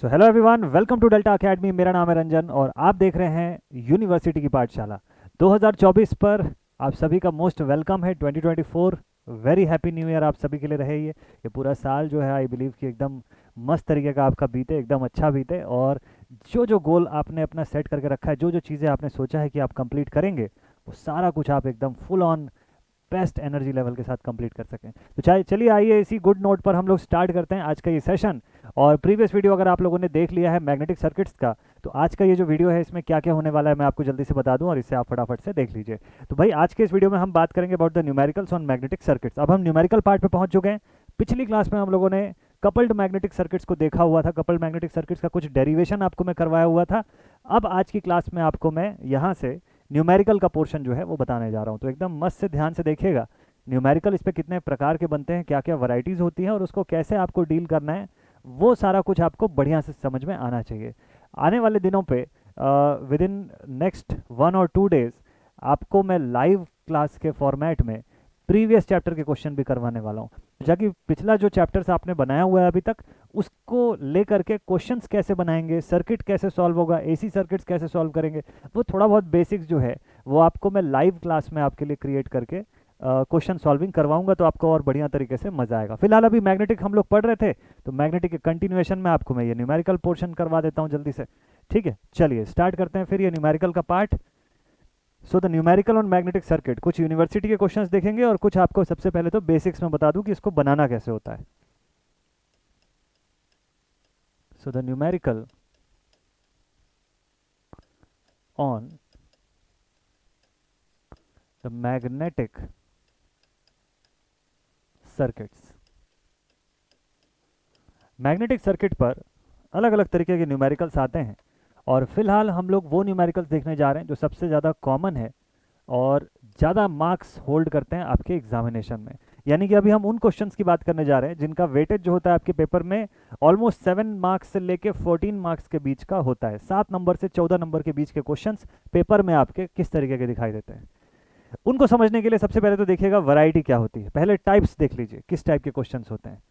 So hello everyone, welcome to Delta Academy. मेरा नाम है रंजन और आप देख रहे हैं यूनिवर्सिटी की पाठशाला 2024 पर। आप सभी का मोस्ट वेलकम है 2024। वेरी हैप्पी न्यू ईयर आप सभी के लिए रहे। ये पूरा साल जो है आई बिलीव कि एकदम मस्त तरीके का आपका बीते, एकदम अच्छा बीते। और जो जो गोल आपने अपना सेट करके रखा है, जो जो चीज़ें आपने सोचा है कि आप कंप्लीट करेंगे, वो सारा कुछ आप एकदम full on best energy level के साथ कंप्लीट कर सकें। तो चाहे चलिए आइए इसी गुड नोट पर हम लोग स्टार्ट करते हैं आज का ये सेशन। और प्रीवियस वीडियो अगर आप लोगों ने देख लिया है मैग्नेटिक सर्किट्स का, तो आज का ये जो वीडियो है इसमें क्या क्या होने वाला है मैं आपको जल्दी से बता दूं और इसे आप फटाफट से देख लीजिए। तो भाई आज के इस वीडियो में हम बात करेंगे about the numericals on magnetic circuits. अब हम न्यूमेरिकल पार्ट पे पहुंच चुके हैं। पिछली क्लास में हम लोगों ने कपल्ड मैग्नेटिक सर्किट्स को देखा हुआ था। कपल्ड मैग्नेटिक सर्किट्स का कुछ डेरिवेशन आपको मैं करवाया हुआ था। अब आज की क्लास में आपको मैं यहाँ से न्यूमेरिकल का पोर्शन जो है वो बताने जा रहा हूँ। तो एकदम मस्त से ध्यान से देखिएगा न्यूमेरिकल इस पे कितने प्रकार के बनते हैं, क्या क्या वैरायटीज़ होती हैं और उसको कैसे आपको डील करना है, वो सारा कुछ आपको बढ़िया से समझ में आना चाहिए। आने वाले दिनों पे विद इन नेक्स्ट 1 और 2 डेज आपको मैं लाइव क्लास के फॉर्मेट में प्रीवियस चैप्टर के क्वेश्चन भी करवाने वाला हूँ। जाकि पिछला जो चैप्टर्स आपने बनाया हुआ है अभी तक, उसको लेकर के क्वेश्चंस कैसे बनाएंगे, सर्किट कैसे सॉल्व होगा, एसी सर्किट्स कैसे सॉल्व करेंगे, वो थोड़ा बहुत बेसिक्स जो है वो आपको मैं लाइव क्लास में आपके लिए क्रिएट करके क्वेश्चन सॉल्विंग करवाऊंगा। तो आपको और बढ़िया तरीके से मजा आएगा। फिलहाल अभी मैग्नेटिक हम लोग पढ़ रहे थे, तो मैग्नेटिक के कंटिन्यूएशन में आपको मैं ये न्यूमेरिकल पोर्शन करवा देता हूँ जल्दी से। ठीक है, चलिए स्टार्ट करते हैं फिर ये न्यूमेरिकल का part. So the numerical on magnetic circuit, कुछ यूनिवर्सिटी के क्वेश्चंस देखेंगे और कुछ आपको सबसे पहले तो बेसिक्स में बता दूं कि इसको बनाना कैसे होता है। So the numerical on the magnetic circuits. Magnetic circuit पर अलग अलग तरीके के न्यूमेरिकल्स आते हैं और फिलहाल हम लोग वो न्यूमेरिकल्स देखने जा रहे हैं जो सबसे ज़्यादा कॉमन है और ज़्यादा मार्क्स होल्ड करते हैं आपके एग्जामिनेशन में। यानी कि अभी हम उन क्वेश्चंस की बात करने जा रहे हैं जिनका वेटेज जो होता है आपके पेपर में ऑलमोस्ट 7 मार्क्स से लेके 14 मार्क्स के बीच का होता है। 7 नंबर से 14 नंबर के बीच के क्वेश्चंस पेपर में आपके किस तरीके के दिखाई देते हैं, उनको समझने के लिए सबसे पहले तो देखिएगा वैरायटी क्या होती है। पहले टाइप्स देख लीजिए, किस टाइप के क्वेश्चंस होते हैं।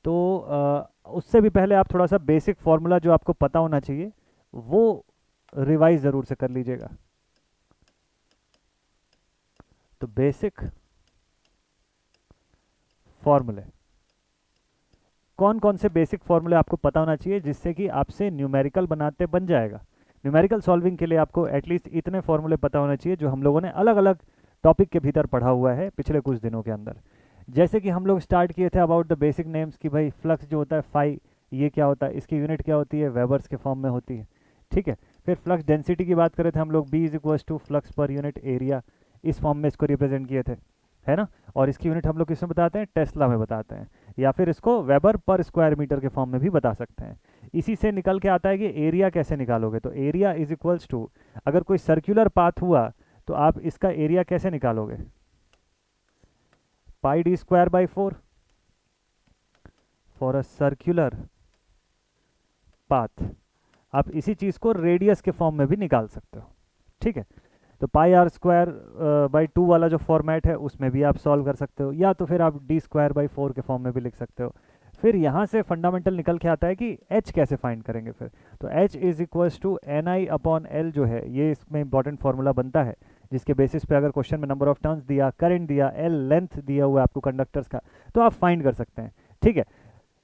तो उससे भी पहले आप थोड़ा सा बेसिक फार्मूला जो आपको पता होना चाहिए वो रिवाइज ज़रूर से कर लीजिएगा। तो बेसिक फॉर्मूले, कौन कौन से बेसिक फॉर्मूले आपको पता होना चाहिए जिससे कि आपसे न्यूमेरिकल बनाते बन जाएगा। न्यूमेरिकल सॉल्विंग के लिए आपको एटलीस्ट इतने फॉर्मूले पता होने चाहिए जो हम लोगों ने अलग अलग टॉपिक के भीतर पढ़ा हुआ है पिछले कुछ दिनों के अंदर। जैसे कि हम लोग स्टार्ट किए थे अबाउट द बेसिक नेम्स कि भाई फ्लक्स जो होता है फाई, ये क्या होता है, इसकी यूनिट क्या होती है, वेबर्स के फॉर्म में होती है। ठीक है, फिर फ्लक्स डेंसिटी की बात करें थे हम लोग, B is equals to flux per unit area, इस फॉर्म में इसको रिप्रेजेंट किए थे, है ना। और इसकी यूनिट हम लोग किसमें बताते हैं, टेस्ला में बताते हैं, या फिर इसको वेबर पर स्क्वायर मीटर के फॉर्म में भी बता सकते हैं। इसी से निकल के आता है कि एरिया कैसे निकालोगे। तो एरिया इज इक्वल्स टू, अगर कोई सर्कुलर पाथ हुआ तो आप इसका एरिया कैसे निकालोगे, pi D square by 4 for a circular path. आप इसी चीज़ को रेडियस के फॉर्म में भी निकाल सकते हो। ठीक है, तो पाई आर स्क्वायर बाई 2 वाला जो फॉर्मेट है उसमें भी आप सॉल्व कर सकते हो, या तो फिर आप डी स्क्वायर बाई 4 के फॉर्म में भी लिख सकते हो। फिर यहाँ से फंडामेंटल निकल के आता है कि एच कैसे फाइंड करेंगे फिर। तो H is equals to N I upon L जो है, ये इसमें इंपॉर्टेंट फार्मूला बनता है जिसके बेसिस पे अगर क्वेश्चन में नंबर ऑफ टर्न्स दिया, करंट दिया, एल लेंथ दिया हुआ है आपको कंडक्टर्स का, तो आप फाइंड कर सकते हैं। ठीक है,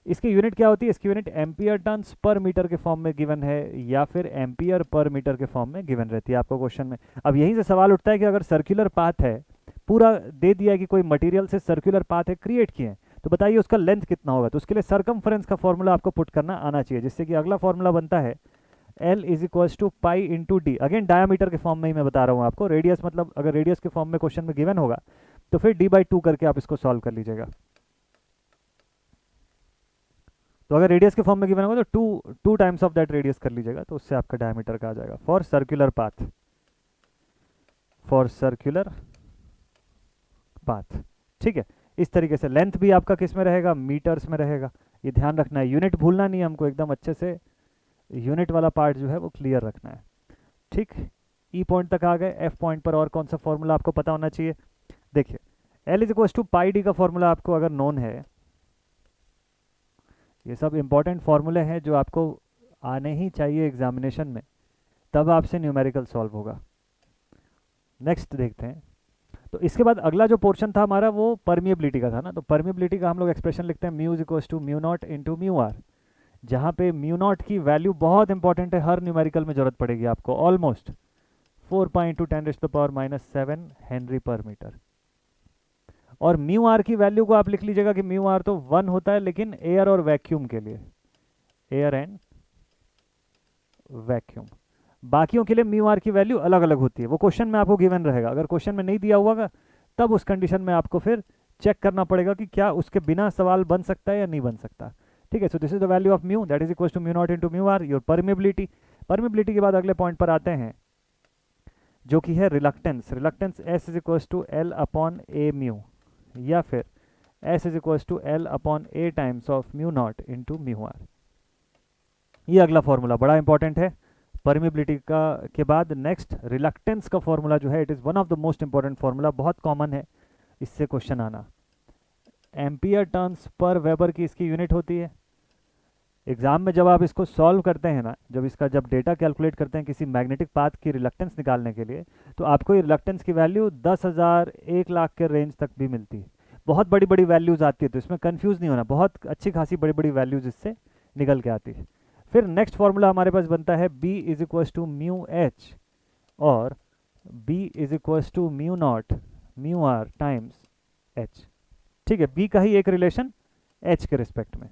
इसकी यूनिट क्या होती है, इसकी unit ampere turns per metre के फॉर्म में गिवन है या फिर एम्पियर पर मीटर के फॉर्म में गिवन रहती है आपको क्वेश्चन में। अब यहीं से सवाल उठता है कि अगर सर्कुलर पाथ है, पूरा दे दिया है कि कोई मटेरियल से सर्कुलर पाथ है क्रिएट किए हैं, तो बताइए उसका लेंथ कितना होगा। तो उसके लिए सर्कमफ्रेंस का फॉर्मूला आपको पुट करना आना चाहिए, जिससे कि अगला फॉर्मूला बनता है L is equals to pi into D. Again diameter के फॉर्म में ही मैं बता रहा हूँ आपको, रेडियस मतलब अगर रेडियस के फॉर्म में क्वेश्चन में गिवन होगा तो फिर डी बाई 2 करके आप इसको सॉल्व कर लीजिएगा। तो अगर रेडियस के फॉर्म में गिवन होगा तो two times of that radius कर लीजिएगा, तो उससे आपका डायमीटर का आ जाएगा for circular path, for circular path. ठीक है, इस तरीके से लेंथ भी आपका किस में रहेगा, मीटर्स में रहेगा। ये ध्यान रखना है, यूनिट भूलना नहीं है हमको, एकदम अच्छे से यूनिट वाला पार्ट जो है वो क्लियर रखना है। ठीक, ई पॉइंट तक आ गए। एफ पॉइंट पर और कौन सा फॉर्मूला आपको पता होना चाहिए, देखिए L is equals to pi D का फॉर्मूला आपको अगर नोन है, ये सब इंपॉर्टेंट फार्मूले हैं जो आपको आने ही चाहिए एग्जामिनेशन में, तब आपसे न्यूमेरिकल सॉल्व होगा। नेक्स्ट देखते हैं। तो इसके बाद अगला जो पोर्शन था हमारा वो परमिएबिलिटी का था ना, तो परमिएबिलिटी का हम लोग एक्सप्रेशन लिखते हैं mu is equals to mu naught into mu R, जहाँ पे म्यू नॉट की वैल्यू बहुत इंपॉर्टेंट है, हर न्यूमेरिकल में जरूरत पड़ेगी आपको, almost 4 pi into 10⁻⁻⁷ henry per metre. और म्यू आर की वैल्यू को आप लिख लीजिएगा कि म्यू आर तो 1 होता है, लेकिन एयर और वैक्यूम के लिए, एयर एंड वैक्यूम, बाकियों के लिए म्यू आर की वैल्यू अलग अलग होती है। वो क्वेश्चन में आपको गिवन रहेगा, अगर क्वेश्चन में नहीं दिया हुआ तब उस कंडीशन में आपको फिर चेक करना पड़ेगा कि क्या उसके बिना सवाल बन सकता है या नहीं बन सकता। ठीक है, so this is the value of mu, that is equal to mu naught into mu R, your permeability. Permeability के बाद अगले पॉइंट पर आते हैं जो कि है reluctance. Reluctance S is equal to L upon A mu, या फिर S is equal to L upon A times of mu naught into mu R. ये अगला फॉर्मूला बड़ा इंपॉर्टेंट है परमिएबिलिटी का के बाद। नेक्स्ट रिलक्टेंस का फॉर्मूला जो है, it is one of the most important formula, बहुत कॉमन है इससे क्वेश्चन आना। एम्पियर टर्न्स पर वेबर की इसकी यूनिट होती है। एग्जाम में जब आप इसको सॉल्व करते हैं ना, जब डेटा कैलकुलेट करते हैं किसी मैग्नेटिक पाथ की रिलक्टेंस निकालने के लिए, तो आपको ये रिलक्टेंस की वैल्यू 10,000 1,00,000 के रेंज तक भी मिलती है। बहुत बड़ी बड़ी वैल्यूज़ आती है, तो इसमें कंफ्यूज नहीं होना, बहुत अच्छी खासी बड़ी बड़ी वैल्यूज़ इससे निकल के आती है। फिर नेक्स्ट फॉर्मूला हमारे पास बनता है B is equals to mu H और B is equals to mu naught mu R times H। ठीक है, B का ही एक रिलेशन H के रिस्पेक्ट में।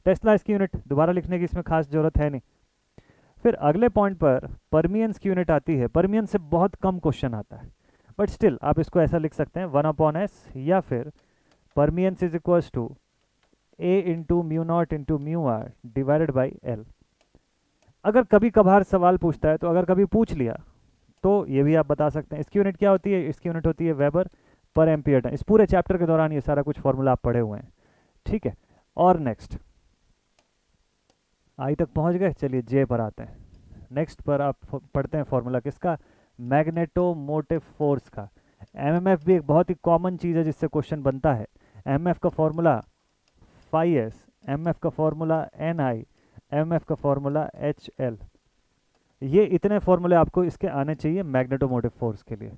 टेस्ला इसकी यूनिट दोबारा लिखने की इसमें खास जरूरत है नहीं। फिर अगले पॉइंट पर परमियंस की यूनिट आती है। परमियंस से बहुत कम क्वेश्चन आता है, बट स्टिल आप इसको ऐसा लिख सकते हैं 1/s, या फिर permeance is equals to A into mu naught into mu R divided by L। अगर कभी कभार सवाल पूछता है, तो अगर कभी पूछ लिया तो ये भी आप बता सकते हैं। इसकी यूनिट क्या होती है? इसकी यूनिट होती है वेबर पर एम्पियर टर्न। इस पूरे चैप्टर के दौरान ये सारा कुछ फॉर्मूला आप पढ़े हुए हैं। ठीक है, और नेक्स्ट आई तक पहुंच गए, चलिए जे पर आते हैं। नेक्स्ट पर आप पढ़ते हैं फॉर्मूला किसका? मैग्नेटोमोटिव फोर्स का। एमएमएफ भी एक बहुत ही कॉमन चीज़ है जिससे क्वेश्चन बनता है। एमएफ का फॉर्मूला फाई एस, एमएफ का फॉर्मूला एन आई, एमएफ का फॉर्मूला एच एल। ये इतने फॉर्मूले आपको इसके आने चाहिए मैग्नेटोमोटिव फोर्स के लिए।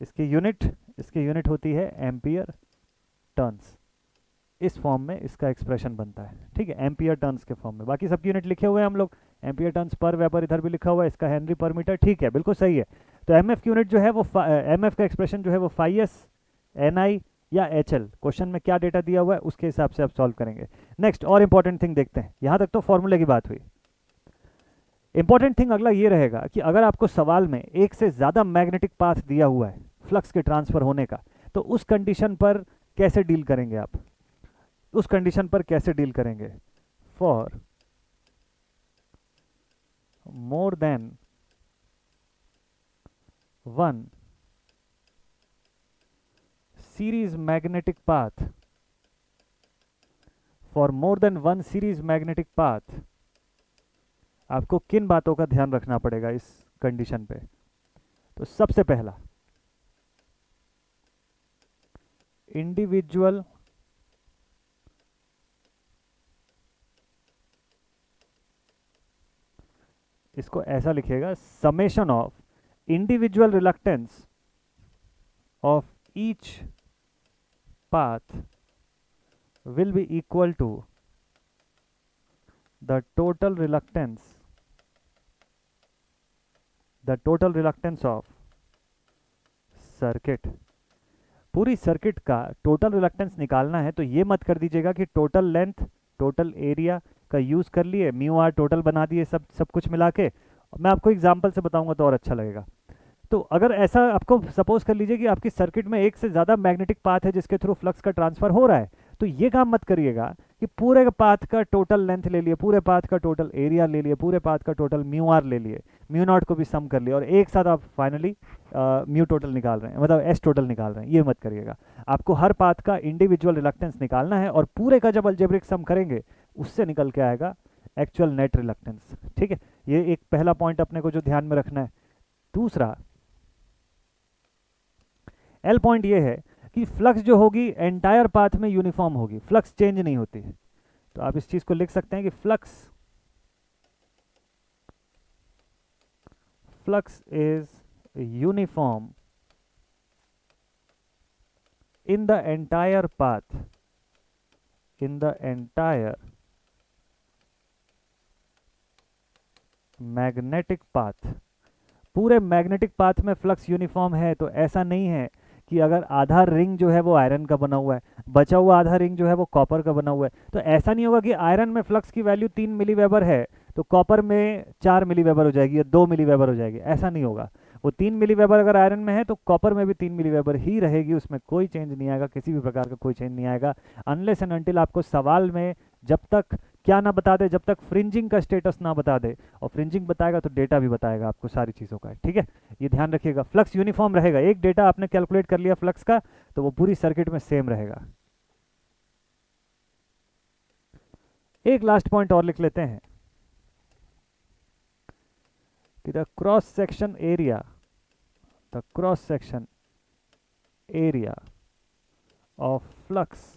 इसकी यूनिट होती है एम्पियर टर्न्स। इस फॉर्म में इसका एक्सप्रेशन बनता है। ठीक है, एम्पियर टर्न्स के फॉर्म में। बाकी सबकी यूनिट लिखे हुए हैं हम लोग, एम्पियर टर्न्स पर वेबर इधर भी लिखा हुआ है, इसका हेनरी पर मीटर। ठीक है, बिल्कुल सही है। तो एमएफ की यूनिट जो है वो एमएफ का एक्सप्रेशन जो है वो फाई एस, एन आई या एच एल। क्वेश्चन में क्या डेटा दिया हुआ है उसके हिसाब से आप सॉल्व करेंगे। नेक्स्ट और इंपॉर्टेंट थिंग देखते हैं। यहाँ तक तो फॉर्मूले की बात हुई। इंपॉर्टेंट थिंग अगला ये रहेगा कि अगर आपको सवाल में एक से ज़्यादा मैग्नेटिक पाथ दिया हुआ है फ्लक्स के ट्रांसफर होने का, तो उस कंडीशन पर कैसे डील करेंगे आप? उस कंडीशन पर कैसे डील करेंगे? For more than one series magnetic path, for more than one series magnetic path, आपको किन बातों का ध्यान रखना पड़ेगा इस कंडीशन पे? तो सबसे पहला, इंडिविजुअल इसको ऐसा लिखेगा, summation of individual reluctance of each path will be equal to the total reluctance of circuit. पूरी सर्किट का टोटल रिलक्टेंस निकालना है, तो ये मत कर दीजिएगा कि टोटल लेंथ टोटल एरिया का यूज़ कर लिए, म्यू आर टोटल बना दिए, सब कुछ मिला के। मैं आपको एग्जांपल से बताऊंगा तो और अच्छा लगेगा। तो अगर ऐसा आपको सपोज कर लीजिए कि आपकी सर्किट में एक से ज़्यादा मैग्नेटिक पाथ है जिसके थ्रू फ्लक्स का ट्रांसफर हो रहा है, तो ये काम मत करिएगा कि पूरे पाथ का टोटल लेंथ ले लिए, पूरे पाथ का टोटल एरिया ले लिए, पूरे पाथ का टोटल म्यू आर ले लिए, म्यू नॉट को भी सम कर लिया और एक साथ आप फाइनली म्यू टोटल निकाल रहे हैं, मतलब एस टोटल निकाल रहे हैं। ये मत करिएगा। आपको हर पाथ का इंडिविजुअल रिलक्टेंस निकालना है और पूरे का जब अलजेब्रिक सम करेंगे उससे निकल के आएगा एक्चुअल नेट रिलक्टेंस। ठीक है, ये एक पहला पॉइंट अपने को जो ध्यान में रखना है। दूसरा एल पॉइंट ये है कि फ्लक्स जो होगी एंटायर पाथ में यूनिफॉर्म होगी, फ्लक्स चेंज नहीं होती है। तो आप इस चीज़ को लिख सकते हैं कि flux flux is uniform in the entire path, in the entire magnetic path, पूरे मैग्नेटिक पाथ में फ्लक्स यूनिफॉर्म है। तो ऐसा नहीं है कि अगर आधा रिंग जो है वो आयरन का बना हुआ है, बचा हुआ आधा रिंग जो है वो कॉपर का बना हुआ है, तो ऐसा नहीं होगा कि आयरन में फ्लक्स की वैल्यू 3 मिली वेबर है तो कॉपर में 4 मिली वेबर हो जाएगी या 2 मिली वेबर हो जाएगी, ऐसा नहीं होगा। वो 3 मिली वेबर अगर आयरन में है तो कॉपर में भी 3 मिली वेबर ही रहेगी, उसमें कोई चेंज नहीं आएगा, किसी भी प्रकार का कोई चेंज नहीं आएगा, अनलेस एंड अनटिल आपको सवाल में जब तक क्या ना बता दे, जब तक फ्रिंजिंग का स्टेटस ना बता दे, और फ्रिंजिंग बताएगा तो डेटा भी बताएगा आपको सारी चीज़ों का, ठीक है। ये ध्यान रखिएगा, फ्लक्स यूनिफॉर्म रहेगा, एक डेटा आपने कैलकुलेट कर लिया फ्लक्स का तो वो पूरी सर्किट में सेम रहेगा। एक लास्ट पॉइंट और लिख लेते हैं कि the cross section area, the cross section area of flux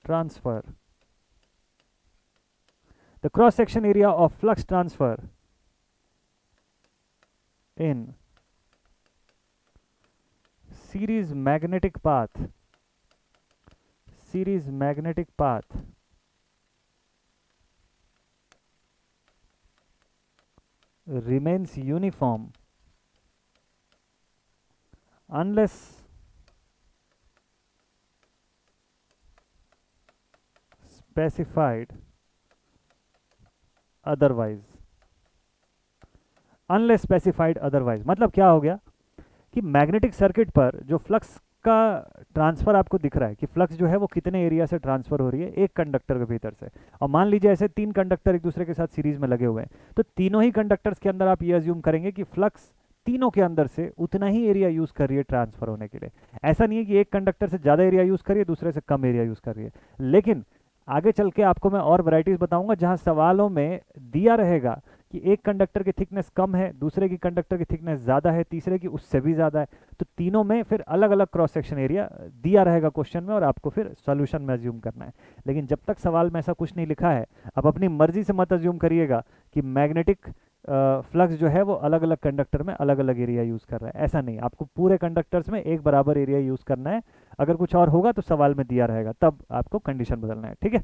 transfer, the cross section area of flux transfer in series magnetic path, series magnetic path remains uniform unless specified otherwise, unless specified otherwise. मतलब क्या हो गया कि magnetic circuit पर जो flux का transfer आपको दिख रहा है कि फ्लक्स जो है वो कितने एरिया से ट्रांसफर हो रही है एक कंडक्टर के भीतर से, और मान लीजिए ऐसे 3 कंडक्टर एक दूसरे के साथ सीरीज में लगे हुए हैं, तो तीनों ही कंडक्टर्स के अंदर आप ये अज्यूम करेंगे कि फ्लक्स तीनों के अंदर से उतना ही एरिया यूज कर रही है ट्रांसफर होने के लिए। ऐसा नहीं है कि एक कंडक्टर से ज़्यादा एरिया यूज कर रही है, दूसरे से कम एरिया यूज कर रही है। लेकिन आगे चल के आपको मैं और वैरायटीज बताऊंगा जहां सवालों में दिया रहेगा कि एक कंडक्टर की थिकनेस कम है, दूसरे की कंडक्टर की थिकनेस ज़्यादा है, तीसरे की उससे भी ज़्यादा है, तो तीनों में फिर अलग अलग क्रॉस सेक्शन एरिया दिया रहेगा क्वेश्चन में और आपको फिर सॉल्यूशन में अज्यूम करना है। लेकिन जब तक सवाल में ऐसा कुछ नहीं लिखा है, आप अपनी मर्जी से मत अज्यूम करिएगा कि मैग्नेटिक फ्लक्स जो है वो अलग अलग कंडक्टर में अलग अलग एरिया यूज़ कर रहा है, ऐसा नहीं। आपको पूरे कंडक्टर्स में एक बराबर एरिया यूज़ करना है, अगर कुछ और होगा तो सवाल में दिया रहेगा, तब आपको कंडीशन बदलना है, ठीक है।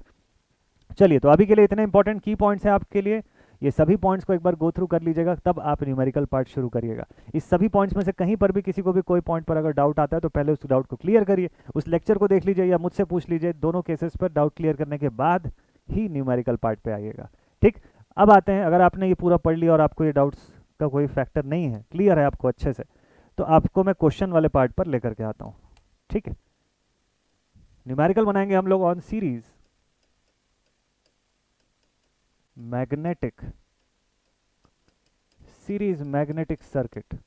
चलिए, तो अभी के लिए इतने इंपॉर्टेंट की पॉइंट्स हैं आपके लिए, ये सभी पॉइंट्स को एक बार गो थ्रू कर लीजिएगा, तब आप न्यूमेरिकल पार्ट शुरू करिएगा। इस सभी पॉइंट्स में से कहीं पर भी किसी को भी कोई पॉइंट पर अगर डाउट आता है तो पहले उस डाउट को क्लियर करिए, उस लेक्चर को देख लीजिए या मुझसे पूछ लीजिए, दोनों केसेस पर डाउट क्लियर करने के बाद ही न्यूमेरिकल पार्ट पे आइएगा, ठीक। अब आते हैं, अगर आपने ये पूरा पढ़ लिया और आपको ये डाउट्स का कोई फैक्टर नहीं है, क्लियर है आपको अच्छे से, तो आपको मैं क्वेश्चन वाले पार्ट पर लेकर के आता हूँ, ठीक है। न्यूमेरिकल बनाएंगे हम लोग on series magnetic, series magnetic circuit.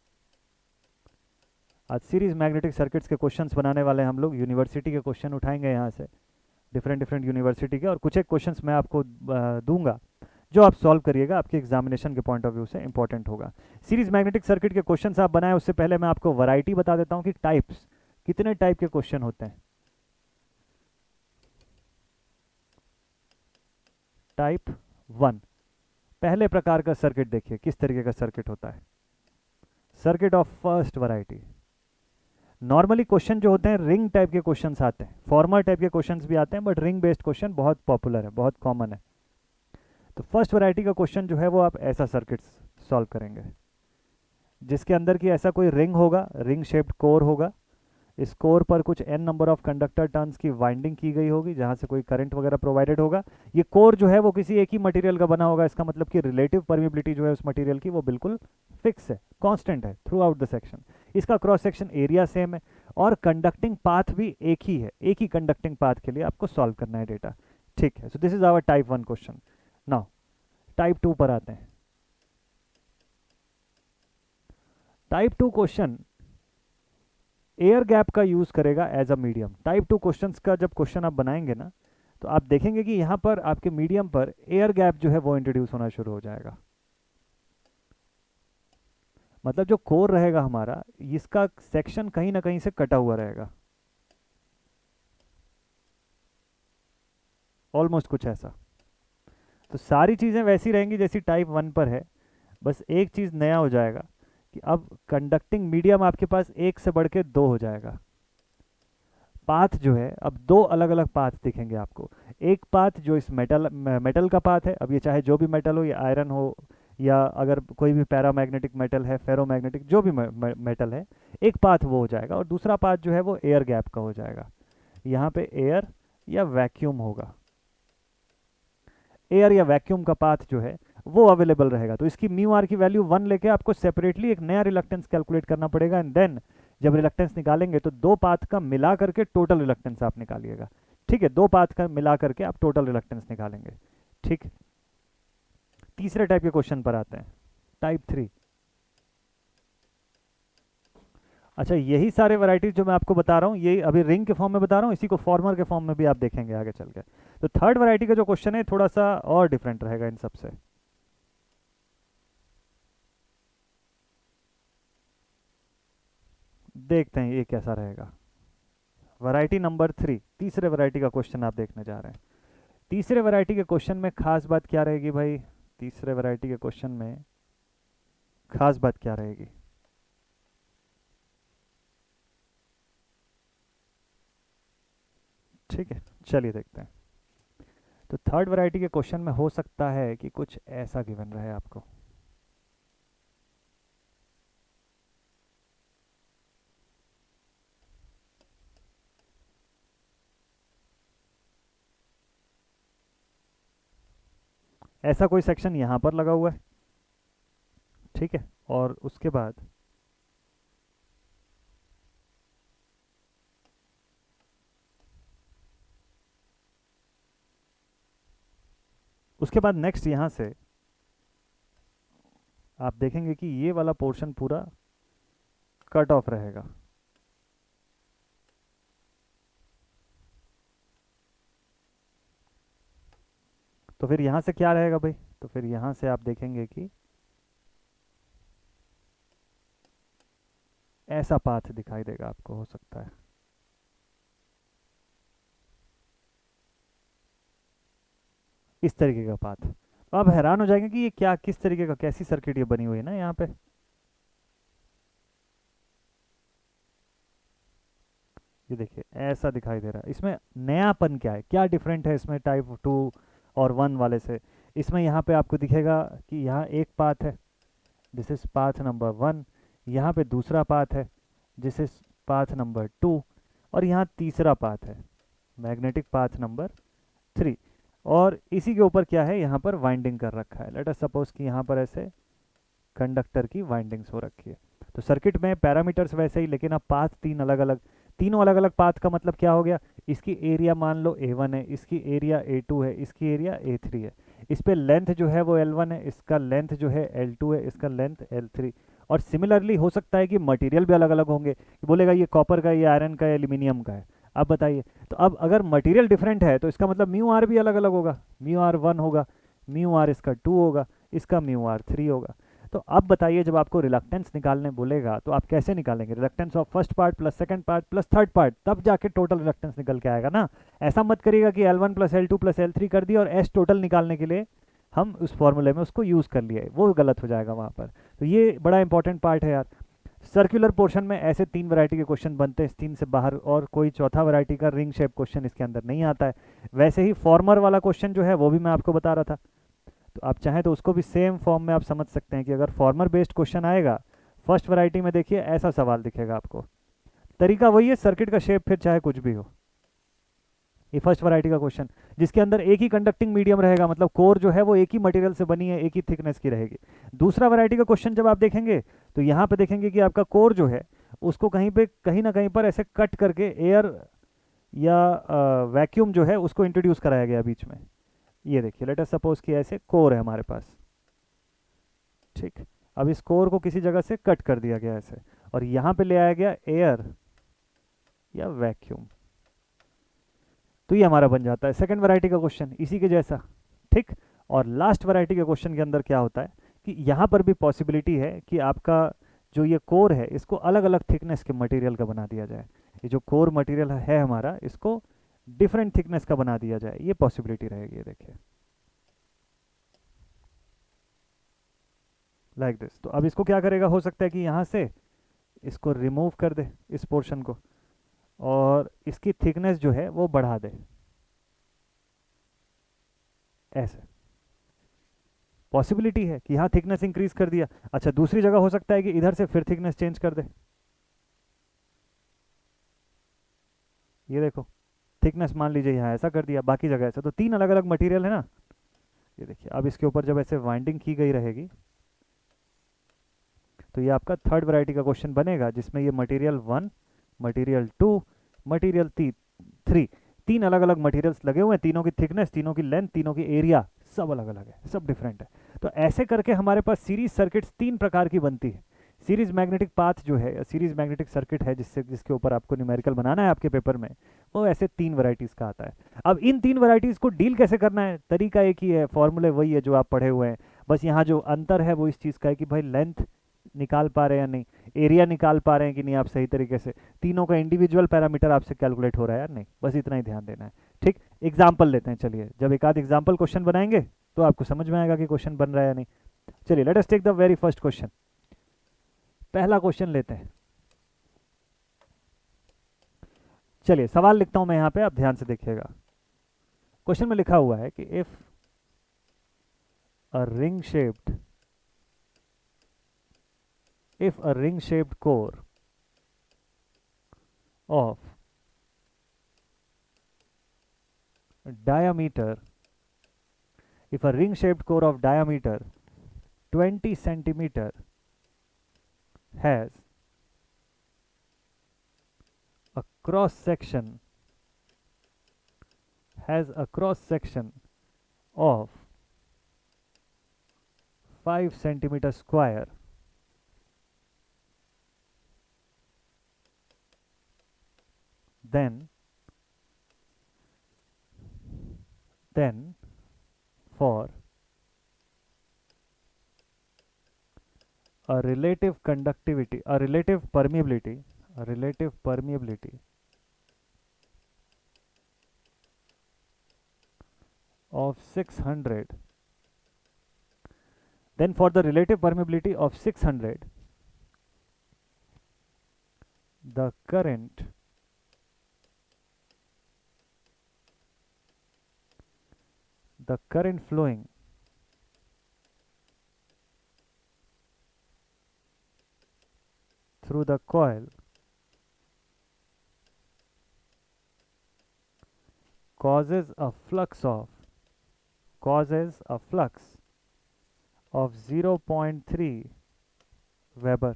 आज सीरीज मैग्नेटिक सर्किट्स के क्वेश्चंस बनाने वाले हम लोग, यूनिवर्सिटी के क्वेश्चन उठाएंगे यहाँ से, डिफरेंट डिफरेंट यूनिवर्सिटी के, और कुछ एक क्वेश्चंस मैं आपको दूंगा जो आप सॉल्व करिएगा, आपके एग्जामिनेशन के पॉइंट ऑफ व्यू से इंपॉर्टेंट होगा। सीरीज मैग्नेटिक सर्किट के क्वेश्चंस आप बनाए उससे पहले मैं आपको वैरायटी बता देता हूँ कि टाइप्स, कितने टाइप के क्वेश्चन होते हैं। टाइप 1, पहले प्रकार का सर्किट देखिए किस तरीके का सर्किट होता है, circuit of first variety. Normally question जो होते हैं रिंग टाइप के क्वेश्चंस आते हैं, फॉर्मल टाइप के क्वेश्चंस भी आते हैं, बट रिंग बेस्ड क्वेश्चन बहुत पॉपुलर है, बहुत कॉमन है। तो फर्स्ट वैरायटी का क्वेश्चन जो है वो आप ऐसा सर्किट सॉल्व करेंगे जिसके अंदर की ऐसा कोई रिंग होगा, रिंग शेप्ड कोर होगा, इस कोर पर कुछ n number of conductor turns की वाइंडिंग की गई होगी जहां से कोई करंट वगैरह प्रोवाइडेड होगा। ये कोर जो है वो किसी एक ही मटेरियल का बना होगा, इसका मतलब कि रिलेटिव परमिबिलिटी जो है उस मटेरियल की वो बिल्कुल फिक्स है, कांस्टेंट है थ्रू आउट द सेक्शन। इसका क्रॉस सेक्शन एरिया सेम है और कंडक्टिंग पाथ भी एक ही है, एक ही कंडक्टिंग पाथ के लिए आपको सॉल्व करना है डेटा, ठीक है। So this is our type 1 question. Now type 2 पर आते हैं। टाइप 2 क्वेश्चन एयर गैप का यूज करेगा as a medium. Type 2 questions का जब क्वेश्चन आप बनाएंगे ना, तो आप देखेंगे कि यहां पर आपके मीडियम पर एयर गैप जो है वो इंट्रोड्यूस होना शुरू हो जाएगा। मतलब जो कोर रहेगा हमारा, इसका सेक्शन कहीं ना कहीं से कटा हुआ रहेगा, ऑलमोस्ट कुछ ऐसा। तो सारी चीजें वैसी रहेंगी जैसी टाइप 1 पर है, बस एक चीज़ नया हो जाएगा कि अब कंडक्टिंग मीडियम आपके पास एक से बढ़ के दो हो जाएगा। पाथ जो है अब दो अलग अलग पाथ दिखेंगे आपको। एक पाथ जो इस मेटल का पाथ है, अब ये चाहे जो भी मेटल हो, या आयरन हो या अगर कोई भी पैरामैग्नेटिक मेटल है, फेरोमैग्नेटिक जो भी मेटल है, एक पाथ वो हो जाएगा। और दूसरा पाथ जो है वो एयर गैप का हो जाएगा। यहाँ पे एयर या वैक्यूम होगा। एयर या वैक्यूम का पाथ जो है वो अवेलेबल रहेगा। तो इसकी म्यू आर की वैल्यू 1 लेके आपको सेपरेटली एक नया रिलक्टेंस कैलकुलेट करना पड़ेगा, एंड देन जब रिलक्टेंस निकालेंगे तो दो पाथ का मिला करके टोटल रिलक्टेंस आप निकालिएगा। ठीक है, दो पाथ का मिला करके आप टोटल रिलक्टेंस निकालेंगे। ठीक, तीसरे टाइप के क्वेश्चन पर आते हैं, टाइप 3। अच्छा, यही सारे वैरायटीज जो मैं आपको बता रहा हूँ, ये अभी रिंग के फॉर्म में बता रहा हूँ, इसी को फॉर्मर के फॉर्म में भी आप देखेंगे आगे चल के। तो थर्ड वैरायटी का जो क्वेश्चन है थोड़ा सा और डिफरेंट रहेगा इन सबसे। देखते हैं ये कैसा रहेगा। वैरायटी नंबर 3, तीसरे वैरायटी का क्वेश्चन आप देखने जा रहे हैं। तीसरे वैरायटी के क्वेश्चन में खास बात क्या रहेगी भाई? तीसरे वैरायटी के क्वेश्चन में खास बात क्या रहेगी? ठीक है, चलिए देखते हैं। तो थर्ड वैरायटी के क्वेश्चन में हो सकता है कि कुछ ऐसा गिवन रहे आपको। ऐसा कोई सेक्शन यहाँ पर लगा हुआ है, ठीक है, और उसके बाद नेक्स्ट यहाँ से आप देखेंगे कि ये वाला पोर्शन पूरा कट ऑफ रहेगा। तो फिर यहाँ से क्या रहेगा भाई? तो फिर यहाँ से आप देखेंगे कि ऐसा पाथ दिखाई देगा आपको, हो सकता है इस तरीके का पाथ। तो आप हैरान हो जाएंगे कि ये क्या, किस तरीके का, कैसी सर्किट ये बनी हुई है ना यहाँ पे। ये देखिए ऐसा दिखाई दे रहा है। इसमें नयापन क्या है, क्या डिफरेंट है इसमें टाइप 2 और 1 वाले से? इसमें यहाँ पे आपको दिखेगा कि यहाँ एक पाथ है, दिस इज पाथ नंबर 1। यहाँ पे दूसरा पाथ है, दिस इज पाथ नंबर 2। और यहाँ तीसरा पाथ है, मैग्नेटिक पाथ नंबर 3। और इसी के ऊपर क्या है, यहाँ पर वाइंडिंग कर रखा है। लेट अस सपोज कि यहाँ पर ऐसे कंडक्टर की वाइंडिंग्स हो रखी है। तो सर्किट में पैरामीटर्स वैसे ही, लेकिन अब पाथ तीन अलग अलग, तीनों अलग अलग पाथ का मतलब क्या हो गया? इसकी एरिया मान लो A1 है, इसकी एरिया A2 है, इसकी एरिया A3 है। इस पे लेंथ जो है वो L1 है, इसका लेंथ जो है L2 है, इसका लेंथ L3। और सिमिलरली हो सकता है कि मटेरियल भी अलग अलग होंगे, कि बोलेगा ये कॉपर का, ये आयरन का, एल्यूमिनियम का है। अब बताइए, तो अब अगर मटेरियल डिफरेंट है तो इसका मतलब म्यू आर भी अलग अलग होगा। म्यू आर 1 होगा, म्यू आर इसका 2 होगा, इसका म्यू आर 3 होगा। तो अब बताइए, जब आपको रिलक्टेंस निकालने बोलेगा तो आप कैसे निकालेंगे? Reluctance of first part plus second part plus third part, तब जाके टोटल रिलक्टेंस निकल के आएगा ना। ऐसा मत करिएगा कि L1 plus L2 plus L3 कर दिया और एस टोटल निकालने के लिए हम उस फॉर्मूले में उसको यूज़ कर लिए, वो गलत हो जाएगा वहाँ पर। तो ये बड़ा इंपॉर्टेंट पार्ट है यार। सर्कुलर पोर्शन में ऐसे 3 वैरायटी के क्वेश्चन बनते हैं, इस 3 से बाहर और कोई चौथा वैरायटी का रिंग शेप क्वेश्चन इसके अंदर नहीं आता है। वैसे ही फॉर्मर वाला क्वेश्चन जो है वो भी मैं आपको बता रहा था, तो आप चाहें तो उसको भी सेम फॉर्म में आप समझ सकते हैं कि अगर फॉर्मर बेस्ड क्वेश्चन आएगा फर्स्ट वैरायटी में, देखिए ऐसा सवाल दिखेगा आपको। तरीका वही है, सर्किट का शेप फिर चाहे कुछ भी हो। ये फर्स्ट वैरायटी का क्वेश्चन जिसके अंदर एक ही कंडक्टिंग मीडियम रहेगा, मतलब कोर जो है वो एक ही मटेरियल से बनी है, एक ही थिकनेस की रहेगी। दूसरा वैरायटी का क्वेश्चन जब आप देखेंगे तो यहाँ पे देखेंगे कि आपका कोर जो है उसको कहीं पे, कहीं ना कहीं पर ऐसे कट करके एयर या वैक्यूम जो है उसको इंट्रोड्यूस कराया गया बीच में। ये देखिए, लेट अस सपोज कि ऐसे कोर है हमारे पास, ठीक। अब इस कोर को किसी जगह से कट कर दिया गया ऐसे, और यहाँ पे ले आया गया एयर या वैक्यूम। तो ये हमारा बन जाता है सेकंड वैरायटी का क्वेश्चन, इसी के जैसा, ठीक। और लास्ट वैरायटी के क्वेश्चन के अंदर क्या होता है कि यहाँ पर भी पॉसिबिलिटी है कि आपका जो ये कोर है इसको अलग अलग थिकनेस के मटेरियल का बना दिया जाए। ये जो कोर मटेरियल है हमारा, इसको डिफरेंट थिकनेस का बना दिया जाए, ये पॉसिबिलिटी रहेगी। ये देखिए, लाइक दिस। तो अब इसको क्या करेगा, हो सकता है कि यहाँ से इसको रिमूव कर दे इस पोर्शन को, और इसकी थिकनेस जो है वो बढ़ा दे, ऐसे पॉसिबिलिटी है कि यहाँ थिकनेस इंक्रीज कर दिया। अच्छा, दूसरी जगह हो सकता है कि इधर से फिर थिकनेस चेंज कर दे। ये देखो, थिकनेस मान लीजिए यहाँ ऐसा कर दिया, बाकी जगह ऐसा, तो तीन अलग अलग मटेरियल है ना। ये देखिए, अब इसके ऊपर जब ऐसे वाइंडिंग की गई रहेगी तो ये आपका थर्ड वैरायटी का क्वेश्चन बनेगा, जिसमें ये मटेरियल 1, मटेरियल 2, मटेरियल 3, तीन अलग अलग मटेरियल्स लगे हुए हैं, तीनों की थिकनेस, तीनों की लेंथ, तीनों की एरिया सब अलग अलग है, सब डिफरेंट है। तो ऐसे करके हमारे पास सीरीज सर्किट्स तीन प्रकार की बनती है। सीरीज मैग्नेटिक पाथ जो है, सीरीज मैग्नेटिक सर्किट है, जिसके ऊपर आपको न्यूमेरिकल बनाना है आपके पेपर में, वो ऐसे तीन वैरायटीज का आता है। अब इन तीन वैरायटीज को डील कैसे करना है, तरीका एक ही है, फॉर्मूले वही है जो आप पढ़े हुए हैं। बस यहाँ जो अंतर है वो इस चीज़ का है कि भाई लेंथ निकाल पा रहे हैं या नहीं, एरिया निकाल पा रहे हैं कि नहीं आप सही तरीके से, तीनों का इंडिविजुअल पैरामीटर आपसे कैलकुलेट हो रहा है या नहीं, बस इतना ही ध्यान देना है। ठीक, एग्जाम्पल लेते हैं, चलिए जब एक आध एग्जाम्पल क्वेश्चन बनाएंगे तो आपको समझ में आएगा कि क्वेश्चन बन रहा है या नहीं। चलिए let us take the very first question. पहला क्वेश्चन लेते हैं। चलिए सवाल लिखता हूं मैं यहाँ पे, आप ध्यान से देखिएगा। क्वेश्चन में लिखा हुआ है कि if a ring shaped if a ring shaped core of diameter if a ring shaped core of diameter 20 centimeter has a cross section of 5 centimeter square, then for a relative permeability of 600, then for the relative permeability of 600, the current flowing through the coil causes a flux of 0.3 weber.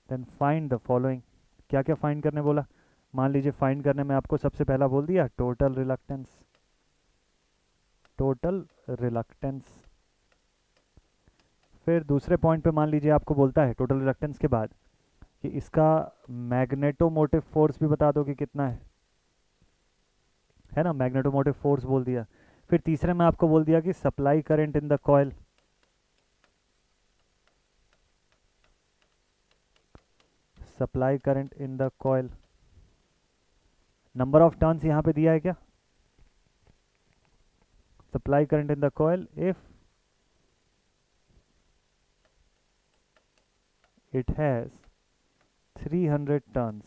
Then find the following. क्या क्या find करने बोला, मान लीजिए find करने में आपको सबसे पहला बोल दिया टोटल रिलक्टेंस। फिर दूसरे पॉइंट पे मान लीजिए आपको बोलता है टोटल रिलक्टेंस के बाद कि इसका मैग्नेटोमोटिव फोर्स भी बता दो कि कितना है ना, मैग्नेटोमोटिव फोर्स बोल दिया। फिर तीसरे में आपको बोल दिया कि supply current in the coil, number of turns यहाँ पे दिया है क्या, supply current in the coil if it has 300 turns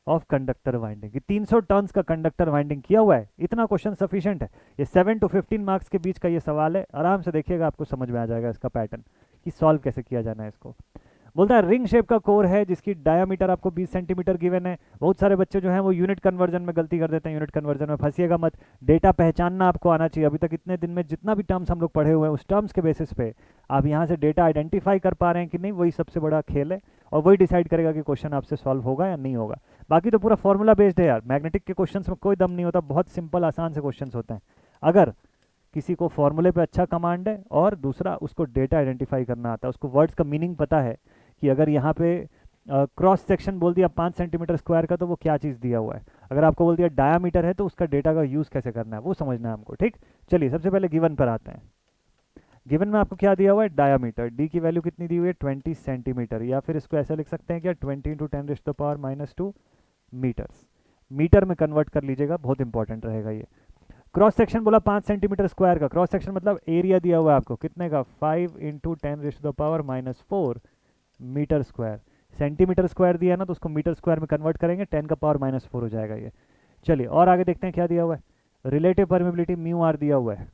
of conductor winding. 300 turns का कंडक्टर वाइंडिंग किया हुआ है, इतना क्वेश्चन सफिशिएंट है। ये 7 to 15 मार्क्स के बीच का ये सवाल है, आराम से देखिएगा, आपको समझ में आ जाएगा इसका पैटर्न कि सॉल्व कैसे किया जाना है इसको। बोलता है रिंग शेप का कोर है जिसकी डायामीटर आपको 20 सेंटीमीटर गिवन है। बहुत सारे बच्चे जो हैं वो यूनिट कन्वर्जन में गलती कर देते हैं, यूनिट कन्वर्जन में फंसिएगा मत, डेटा पहचानना आपको आना चाहिए। अभी तक इतने दिन में जितना भी टर्म्स हम लोग पढ़े हुए हैं उस टर्म्स के बेसिस पे आप यहाँ से डेटा आइडेंटिफाई कर पा रहे हैं कि नहीं, वही सबसे बड़ा खेल है, और वही डिसाइड करेगा कि क्वेश्चन आपसे सॉल्व होगा या नहीं होगा। बाकी तो पूरा फॉर्मूला बेस्ड है यार, मैग्नेटिक के क्वेश्चन में कोई दम नहीं होता, बहुत सिंपल आसान से क्वेश्चन होते हैं। अगर किसी को फॉर्मूले पे अच्छा कमांड है और दूसरा उसको डेटा आइडेंटिफाई करना आता है, उसको वर्ड्स का मीनिंग पता है कि अगर यहाँ पे क्रॉस सेक्शन बोल दिया 5 सेंटीमीटर स्क्वायर का तो वो क्या चीज़ दिया हुआ है, अगर आपको बोल दिया डायामीटर है तो उसका डेटा का यूज़ कैसे करना है वो समझना है हमको। ठीक, चलिए सबसे पहले गिवन पर आते हैं। गिवन में आपको क्या दिया हुआ है, डायामीटर, डी की वैल्यू कितनी दी हुई है 20 सेंटीमीटर, या फिर इसको ऐसा लिख सकते हैं क्या 20 × 10⁻⁻² मीटर्स, मीटर में कन्वर्ट कर लीजिएगा, बहुत इंपॉर्टेंट रहेगा ये। क्रॉस सेक्शन बोला 5 सेंटीमीटर स्क्वायर का, क्रॉस सेक्शन मतलब एरिया दिया हुआ है आपको कितने का, 5 × 10⁻⁴ मीटर स्क्वायर। सेंटीमीटर स्क्वायर दिया है ना, तो उसको मीटर स्क्वायर में कन्वर्ट करेंगे, 10⁻⁻⁴ हो जाएगा ये। चलिए और आगे देखते हैं क्या दिया हुआ है। रिलेटिव परमेबिलिटी म्यू आर दिया हुआ है।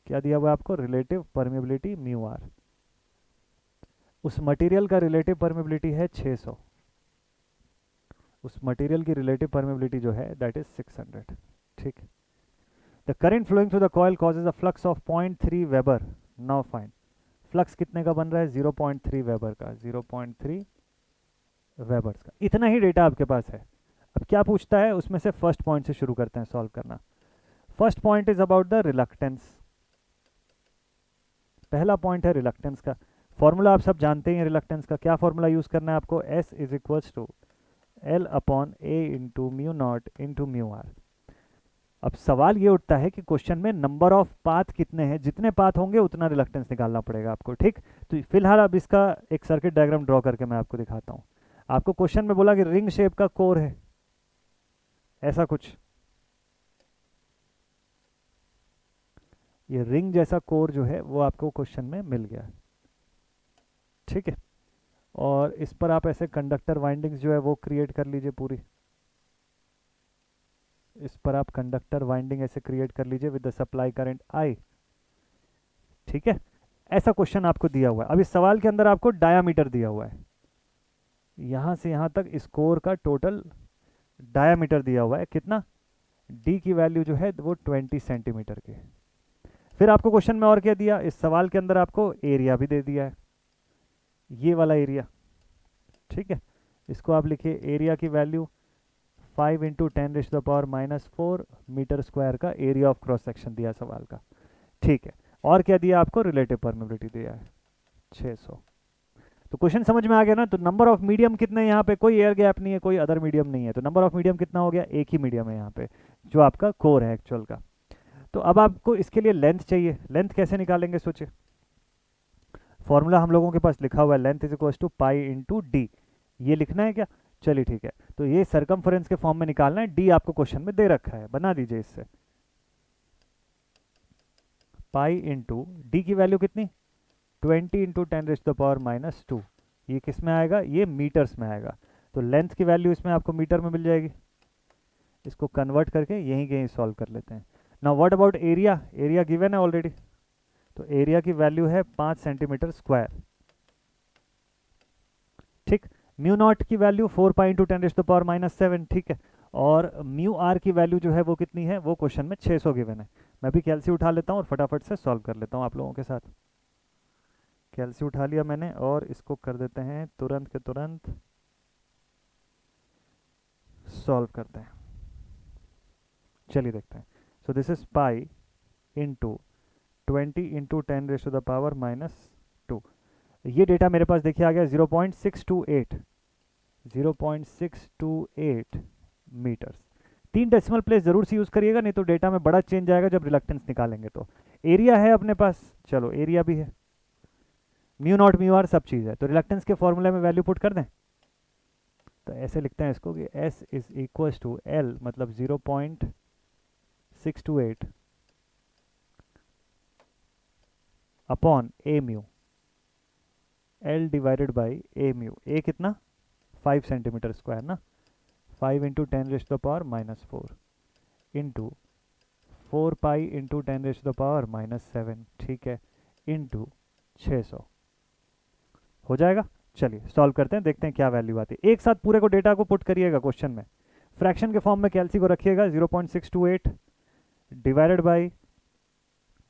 क्या दिया हुआ है आपको, रिलेटिव परमेबिलिटी म्यू आर। उस मटेरियल का रिलेटिव परमेबिलिटी है 600, उस मटेरियल की रिलेटिव परमेबिलिटी जो है दैट इज 600। ठीक, the current flowing through the coil causes a flux of 0.3 weber. Now find flux कितने का बन रहा है, 0.3 वेबर का, 0.3 वेबर्स का। इतना ही डेटा आपके पास है। अब क्या पूछता है, उसमें से फर्स्ट पॉइंट से शुरू करते हैं सॉल्व करना। First point is about the reluctance. पहला पॉइंट है रिलक्टेंस का। फॉर्मूला आप सब जानते हैं रिलक्टेंस का। क्या फॉर्मूला यूज करना है आपको, S is equals to L/A/μ0/μr। अब सवाल ये उठता है कि क्वेश्चन में नंबर ऑफ पाथ कितने हैं, जितने पाथ होंगे उतना रिलक्टेंस निकालना पड़ेगा आपको। ठीक, तो फिलहाल अब इसका एक सर्किट डायग्राम ड्रॉ करके मैं आपको दिखाता हूँ। आपको क्वेश्चन में बोला कि रिंग शेप का कोर है, ऐसा कुछ, ये रिंग जैसा कोर जो है वो आपको क्वेश्चन में मिल गया। ठीक है, और इस पर आप ऐसे कंडक्टर वाइंडिंग्स जो है वो क्रिएट कर लीजिए पूरी। इस पर आप कंडक्टर वाइंडिंग ऐसे क्रिएट कर लीजिए with the supply current I। ठीक है, ऐसा क्वेश्चन आपको दिया हुआ है। अब इस सवाल के अंदर आपको डायामीटर दिया हुआ है, यहां से यहां तक इस कोर का टोटल डायामीटर दिया हुआ है कितना, D की वैल्यू जो है वो 20 सेंटीमीटर की। फिर आपको क्वेश्चन में और क्या दिया, इस सवाल के अंदर आपको एरिया भी दे दिया है, ये वाला एरिया। ठीक है, इसको आप लिखिए एरिया की वैल्यू 5 × 10⁻⁻⁴ मीटर स्क्वायर का एरिया ऑफ क्रॉस सेक्शन दिया सवाल का। ठीक है, और क्या दिया आपको, रिलेटिव परमेबिलिटी दिया है 600। तो क्वेश्चन समझ में आ गया ना। तो नंबर ऑफ मीडियम कितने हैं यहाँ पे, कोई एयर गैप नहीं है, कोई अदर मीडियम नहीं है, तो नंबर ऑफ मीडियम कितना हो गया, एक ही मीडियम है यहाँ पे जो आपका कोर है एक्चुअल का। तो अब आपको इसके लिए लेंथ चाहिए, लेंथ कैसे निकालेंगे सोचिए। फॉर्मूला हम लोगों के पास लिखा हुआ है, length is equal to π/d। ये लिखना है क्या, चलिए ठीक है। तो ये सरकमफ्रेंस के फॉर्म में निकालना है, डी आपको क्वेश्चन में दे रखा है, बना दीजिए इससे। π/d की वैल्यू कितनी, 20 × 10⁻⁻²। ये किस में आएगा, ये मीटर्स में आएगा। तो लेंथ की वैल्यू इसमें आपको मीटर में मिल जाएगी। इसको कन्वर्ट करके यहीं कहीं सॉल्व कर लेते हैं। Now what about area, area given है ऑलरेडी, तो एरिया की वैल्यू है 5 सेंटीमीटर स्क्वायर। ठीक, म्यू नॉट की वैल्यू 4π × 10⁻⁷। ठीक है, और म्यू आर की वैल्यू जो है वो कितनी है, वो क्वेश्चन में 600 गिवन है। मैं भी कैलसी उठा लेता हूँ और फटाफट से सॉल्व कर लेता हूँ आप लोगों के साथ। कैलसी उठा लिया मैंने और इसको कर देते हैं तुरंत के तुरंत सॉल्व करते हैं। चलिए देखते हैं। So this is pi into 20 × 10⁻⁻²। ये डेटा मेरे पास देखिए आ गया 0.628 मीटर्स। 3 डेसिमल प्लेस जरूर से यूज करिएगा, नहीं तो डेटा में बड़ा चेंज आएगा जब रिलक्टेंस निकालेंगे। तो एरिया है अपने पास, चलो एरिया भी है, म्यू नॉट म्यू आर सब चीज़ है। तो रिलक्टेंस के फॉर्मूले में वैल्यू पुट कर दें, तो ऐसे लिखते हैं इसको कि S is equal to L मतलब 0.628 upon A mu, L divided by A mu. A कितना, 5 सेंटीमीटर स्क्वायर ना, 5 × 10⁻⁻4 इंटू 4π × 10⁻⁻7। ठीक है, इंटू 600 हो जाएगा। चलिए सॉल्व करते हैं, देखते हैं क्या वैल्यू आती है। एक साथ पूरे को डेटा को पुट करिएगा क्वेश्चन में, फ्रैक्शन के फॉर्म में कैलसी को रखिएगा। 0.628 डिवाइडेड बाई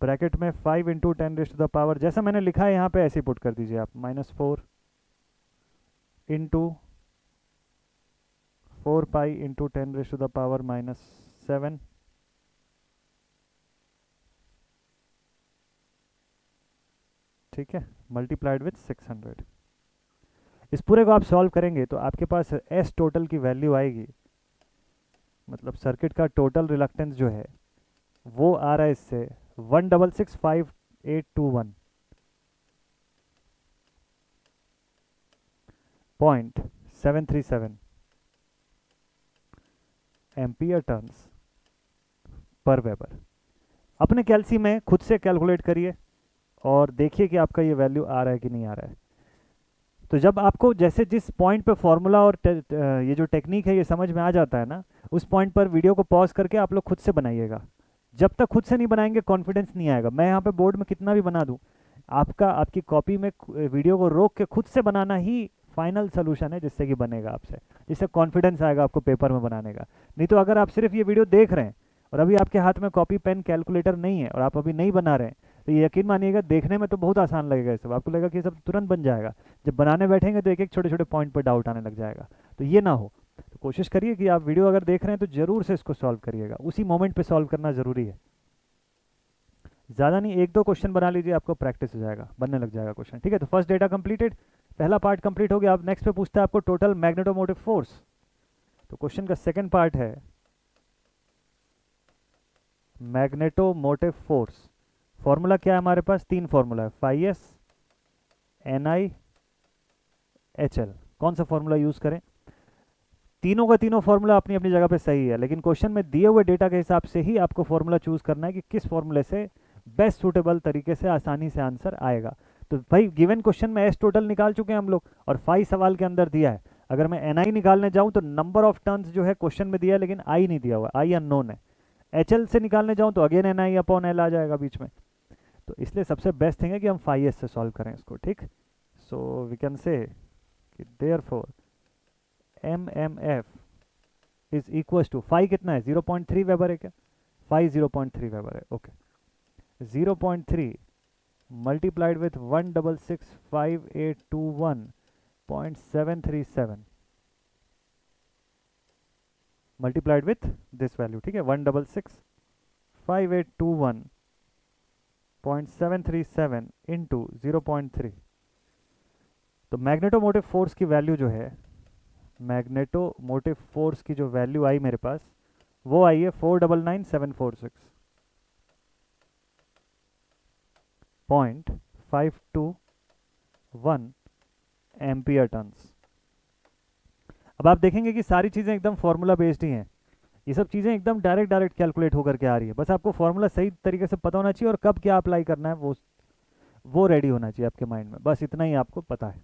ब्रैकेट में 5 × 10⁻, जैसा मैंने लिखा है यहाँ पे ऐसे ही पुट कर दीजिए आप, -4 इंटू 4π × 10⁻⁻7 ठीक है, मल्टीप्लाइड विथ 600। इस पूरे को आप सॉल्व करेंगे तो आपके पास एस टोटल की वैल्यू आएगी, मतलब सर्किट का टोटल रिलक्टेंस जो है वो आ रहा है इससे 1665821.737 एम्पियर टर्न्स पर वेबर। अपने कैलसी में खुद से कैलकुलेट करिए और देखिए कि आपका ये वैल्यू आ रहा है कि नहीं आ रहा है। तो जब आपको जैसे जिस पॉइंट पे फॉर्मूला और ये जो टेक्निक है ये समझ में आ जाता है ना, उस पॉइंट पर वीडियो को पॉज करके आप लोग खुद से बनाइएगा। जब तक खुद से नहीं बनाएंगे कॉन्फिडेंस नहीं आएगा। मैं यहाँ पे बोर्ड में कितना भी बना दूँ, आपकी कॉपी में वीडियो को रोक के खुद से बनाना ही फाइनल सोल्यूशन है जिससे कि बनेगा आपसे, जिससे कॉन्फिडेंस आएगा आपको पेपर में बनाने का। नहीं तो अगर आप सिर्फ ये वीडियो देख रहे हैं और अभी आपके हाथ में कॉपी पेन कैलकुलेटर नहीं है और आप अभी नहीं बना रहे हैं, तो ये यकीन मानिएगा देखने में तो बहुत आसान लगेगा, ये सब आपको लगेगा कि ये सब तुरंत बन जाएगा। जब बनाने बैठेंगे तो एक एक छोटे छोटे पॉइंट पर डाउट आने लग जाएगा। तो ये ना हो, तो कोशिश करिए कि आप वीडियो अगर देख रहे हैं तो जरूर से इसको सॉल्व करिएगा, उसी मोमेंट पे सॉल्व करना ज़रूरी है। ज़्यादा नहीं, एक दो क्वेश्चन बना लीजिए, आपको प्रैक्टिस हो जाएगा, बनने लग जाएगा क्वेश्चन। ठीक है, तो फर्स्ट डेटा कंप्लीटेड, पहला पार्ट कंप्लीट हो गया। अब नेक्स्ट पे पूछता है आपको टोटल मैग्नेटोमोटिव फोर्स। तो क्वेश्चन का सेकंड पार्ट है मैग्नेटोमोटिव फोर्स। फॉर्मूला क्या है हमारे पास? तीन फॉर्मूला है, फाई एस, एन आई, एच एल। कौन सा फॉर्मूला यूज़ करें? तीनों का तीनों फॉर्मूला अपनी अपनी जगह पे सही है, लेकिन क्वेश्चन में दिए हुए डेटा के हिसाब से ही आपको फॉर्मूला चूज़ करना है कि किस फॉर्मूले से बेस्ट सूटेबल तरीके से आसानी से आंसर आएगा। तो भाई गिवन क्वेश्चन में एस टोटल निकाल चुके हैं हम लोग और फाई सवाल के अंदर दिया है। अगर मैं एन आई निकालने जाऊँ तो नंबर ऑफ टर्न्स जो है क्वेश्चन में दिया है, लेकिन आई नहीं दिया हुआ, आई अननोन है। एच एल से निकालने जाऊँ तो again an I upon L आ जाएगा बीच में। तो इसलिए सबसे बेस्ट थिंग है कि हम फाई एस से सॉल्व करें इसको। ठीक, सो वी कैन से कि therefore M M F is equal to, phi कितना है? 0.3 वेबर है क्या? फाई 0.3 वेबर है, okay. 0.3 multiplied with 1665821.737 multiplied with this value. ठीक है, 1665821.737 इंटू 0.3। तो मैग्नेटोमोटिव फोर्स की वैल्यू जो है, मैग्नेटोमोटिव फोर्स की जो वैल्यू आई मेरे पास, वो आई है 499,746.521 एम्पियर टन्स। अब आप देखेंगे कि सारी चीज़ें एकदम फार्मूला बेस्ड ही हैं। ये सब चीज़ें एकदम डायरेक्ट कैलकुलेट होकर के आ रही है। बस आपको फार्मूला सही तरीके से पता होना चाहिए और कब क्या अप्लाई करना है वो रेडी होना चाहिए आपके माइंड में, बस इतना ही आपको पता है।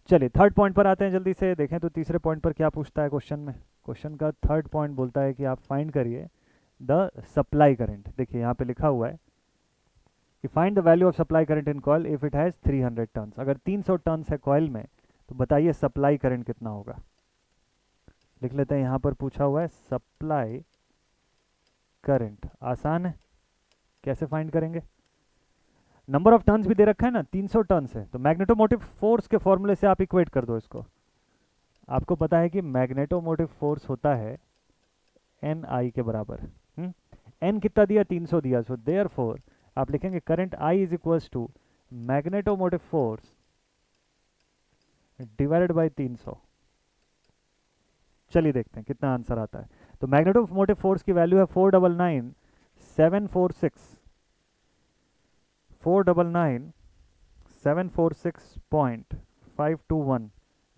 चलिए थर्ड पॉइंट पर आते हैं, जल्दी से देखें तो तीसरे पॉइंट पर क्या पूछता है क्वेश्चन में। क्वेश्चन का थर्ड पॉइंट बोलता है कि आप फाइंड करिए द सप्लाई करंट। देखिए यहाँ पे लिखा हुआ है कि find the value of supply current in coil if it has 300 turns. अगर 300 टर्न्स है कॉइल में तो बताइए सप्लाई करंट कितना होगा। लिख लेते हैं, यहाँ पर पूछा हुआ है सप्लाई करंट। आसान है, कैसे फाइंड करेंगे? नंबर ऑफ टर्न्स भी दे रखा है ना, 300 टर्न्स है, तो मैग्नेटोमोटिव फोर्स के फॉर्मूले से आप इक्वेट कर दो इसको। आपको पता है कि मैग्नेटोमोटिव फोर्स होता है एन आई के बराबर। एन कितना दिया? 300 दिया। सो देयरफॉर आप लिखेंगे current I is equals to magnetomotive force divided by 300। चलिए देखते हैं कितना आंसर आता है। तो मैग्नेटोमोटिव फोर्स की वैल्यू है 499,746.521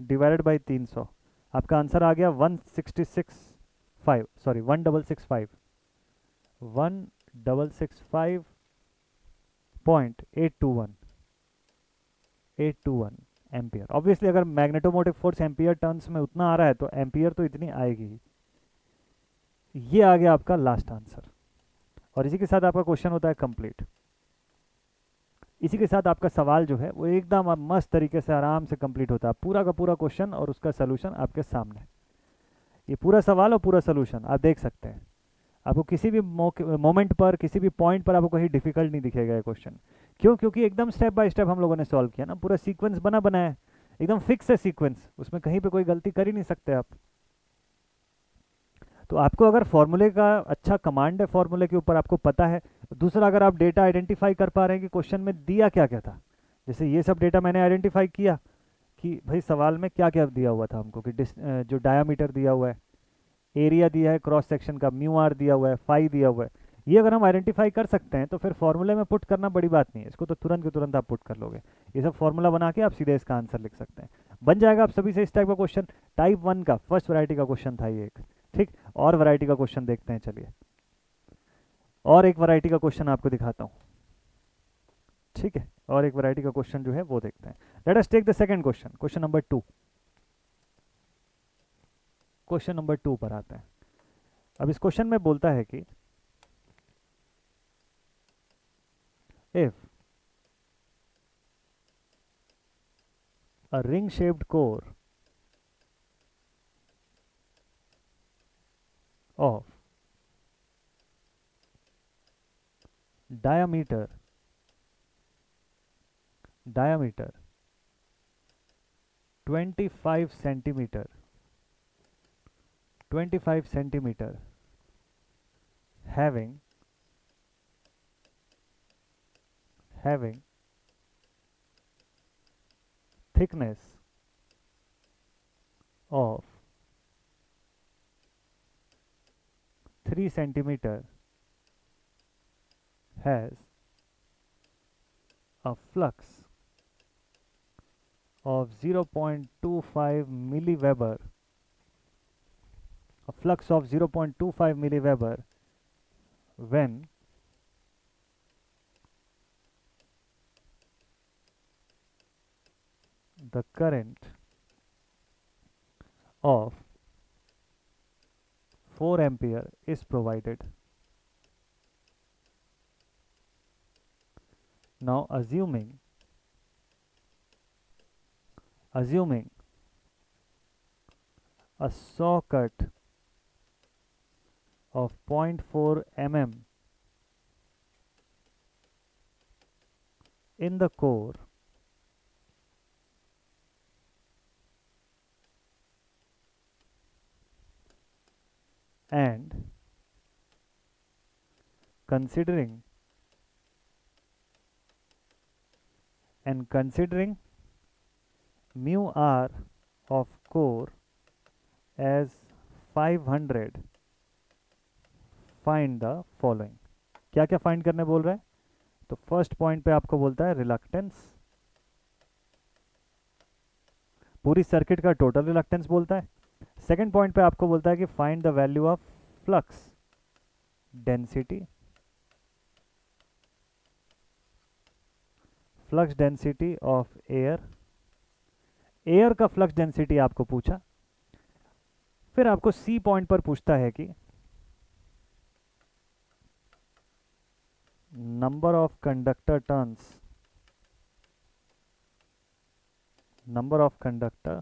डिवाइडेड बाई 300। आपका आंसर आ गया 1665 एम्पियर। ऑब्वियसली अगर मैग्नेटोमोटिव फोर्स एम्पियर टर्न्स में उतना आ रहा है तो एम्पियर तो इतनी आएगी ही। ये आ गया आपका लास्ट आंसर और इसी के साथ आपका क्वेश्चन होता है कंप्लीट। इसी के साथ आपका सवाल जो है वो एकदम मस्त तरीके से आराम से कंप्लीट होता है। पूरा का पूरा क्वेश्चन और उसका सोल्यूशन आपके सामने, ये पूरा सवाल और पूरा सोल्यूशन आप देख सकते हैं। आपको किसी भी मोमेंट पर, किसी भी पॉइंट पर आपको कहीं डिफिकल्ट नहीं दिखेगा ये क्वेश्चन। क्यों? क्योंकि एकदम स्टेप बाय स्टेप हम लोगों ने सॉल्व किया ना, पूरा सीक्वेंस बना बनाया, एकदम फिक्स है सीक्वेंस, उसमें कहीं पे कोई गलती कर ही नहीं सकते आप। तो आपको अगर फॉर्मूले का अच्छा कमांड है, फॉर्मूले के ऊपर आपको पता है। दूसरा, अगर आप डेटा आइडेंटिफाई कर पा रहे हैं कि क्वेश्चन में दिया क्या क्या था, जैसे ये सब डेटा मैंने आइडेंटिफाई किया कि भाई सवाल में क्या क्या दिया हुआ था हमको, कि जो डायामीटर दिया हुआ है, एरिया दिया है क्रॉस सेक्शन का, म्यू आर दिया हुआ है, फाई दिया हुआ है, ये अगर हम आइडेंटिफाई कर सकते हैं तो फिर फॉर्मूले में पुट करना बड़ी बात नहीं है, इसको तो तुरंत के तुरंत आप पुट कर लोगे। ये सब फॉर्मूला बना के आप सीधे इसका आंसर लिख सकते हैं, बन जाएगा आप सभी से इस टाइप का क्वेश्चन। टाइप 1 का फर्स्ट वैरायटी का क्वेश्चन था ये एक। ठीक, और वैरायटी का क्वेश्चन देखते हैं। चलिए और एक वैरायटी का क्वेश्चन आपको दिखाता हूँ, ठीक है, और एक वैरायटी का क्वेश्चन जो है वो देखते हैं। Let us take the second question, question number 2। Question number 2 पर आते हैं। अब इस क्वेश्चन में बोलता है कि if a ring shaped core of diameter 25 centimeter 25 centimeter having thickness of 3 centimeter has a flux of 0.25 milliweber, a flux of 0.25 milliweber when the current of 4 ampere is provided. Now assuming a saw cut of 0.4 mm in the core and considering mu r of core as 500, find the following। क्या क्या find करने बोल रहा है? तो first point पे आपको बोलता है रिलक्टेंस, पूरी सर्किट का टोटल रिलक्टेंस बोलता है। सेकंड पॉइंट पे आपको बोलता है कि find the value of flux density, flux density of air, air का फ्लक्स डेंसिटी आपको पूछा। फिर आपको सी पॉइंट पर पूछता है कि number of conductor turns, number of conductor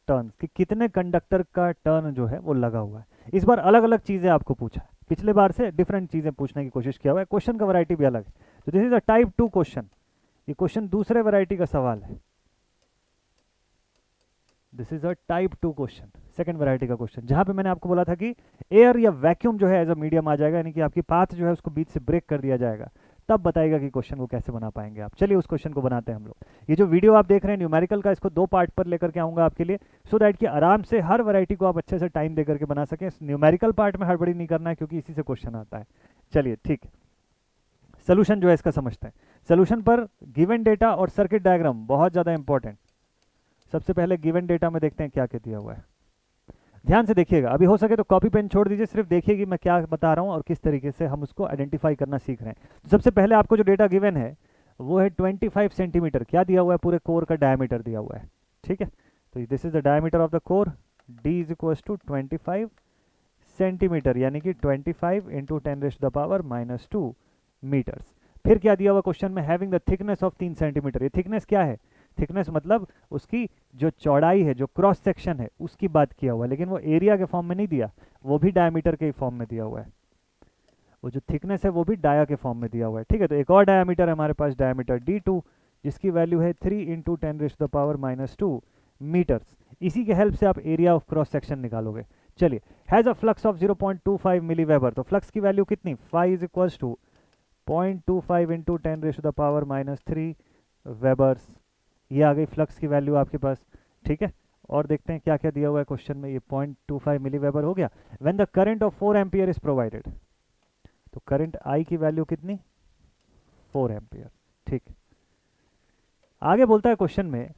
turns, कि कितने कंडक्टर का टर्न जो है वो लगा हुआ है। इस बार अलग अलग चीजें आपको पूछा है, पिछले बार से डिफरेंट चीजें पूछने की कोशिश किया हुआ है। क्वेश्चन का वैरायटी भी अलग है। तो this is a type 2 question, ये क्वेश्चन दूसरे वैरायटी का सवाल है। This is a type 2 question, second variety का क्वेश्चन, जहां पे मैंने आपको बोला था कि एयर या वैक्यूम जो है एज अ मीडियम आ जाएगा, यानी कि आपकी पाथ जो है उसको बीच से ब्रेक कर दिया जाएगा, तब बताएगा कि क्वेश्चन को कैसे बना पाएंगे आप। चलिए उस क्वेश्चन को बनाते हैं हम लोग। ये जो वीडियो आप देख रहे हैं न्यूमेरिकल का, इसको 2 पार्ट पर लेकर के आऊंगा आपके लिए, सो दैट कि आराम से हर वैरायटी को आप अच्छे से टाइम देकर के बना सकें। न्यूमेरिकल पार्ट में हड़बड़ी नहीं करना है, क्योंकि इसी से क्वेश्चन आता है। चलिए ठीक है, सोल्यूशन जो है इसका समझते हैं। सोल्यूशन पर गिवन डेटा और सर्किट डायग्राम बहुत ज़्यादा इंपॉर्टेंट। सबसे पहले गिवन डेटा में देखते हैं क्या क्या दिया हुआ है। ध्यान से देखिएगा, अभी हो सके तो कॉपी पेन छोड़ दीजिए, सिर्फ देखिए कि मैं क्या बता रहा हूँ और किस तरीके से हम उसको आइडेंटिफाई करना सीख रहे हैं। तो सबसे पहले आपको जो डेटा गिवन है वो है 25 सेंटीमीटर, क्या दिया हुआ है, पूरे कोर का डायमीटर दिया हुआ है। ठीक है, तो this is the diameter of the core, D is equal to 25 centimetre, यानी कि 25 इंटू 10⁻⁻² मीटर्स। फिर क्या दिया हुआ क्वेश्चन में, having the thickness of 3 centimetre. ये थिकनेस क्या है? थिकनेस मतलब उसकी जो चौड़ाई है, जो क्रॉस सेक्शन है, उसकी बात किया हुआ है, लेकिन वो एरिया के फॉर्म में नहीं दिया, वो भी डायमीटर के फॉर्म में दिया हुआ है। वो जो थिकनेस है वो भी डाया के फॉर्म में दिया हुआ है। ठीक है, तो एक और डायमीटर है हमारे पास, डायमीटर D2, जिसकी वैल्यू है 3 इंटू 10⁻⁻² मीटर्स। इसी के हेल्प से आप एरिया ऑफ क्रॉस सेक्शन निकालोगे। चलिए, has a flux of 0.25 milliweber, तो फ्लक्स की वैल्यू कितनी, phi is equals to 0.25 into 10⁻³ webers. ये आ गई फ्लक्स की वैल्यू आपके पास। ठीक है, और देखते हैं क्या क्या दिया हुआ है क्वेश्चन में। ये 0.25 मिलीवेबर हो गया। When the current of 4 ampere is provided, तो करंट आई की वैल्यू कितनी, 4 एम्पियर। ठीक, आगे बोलता है क्वेश्चन में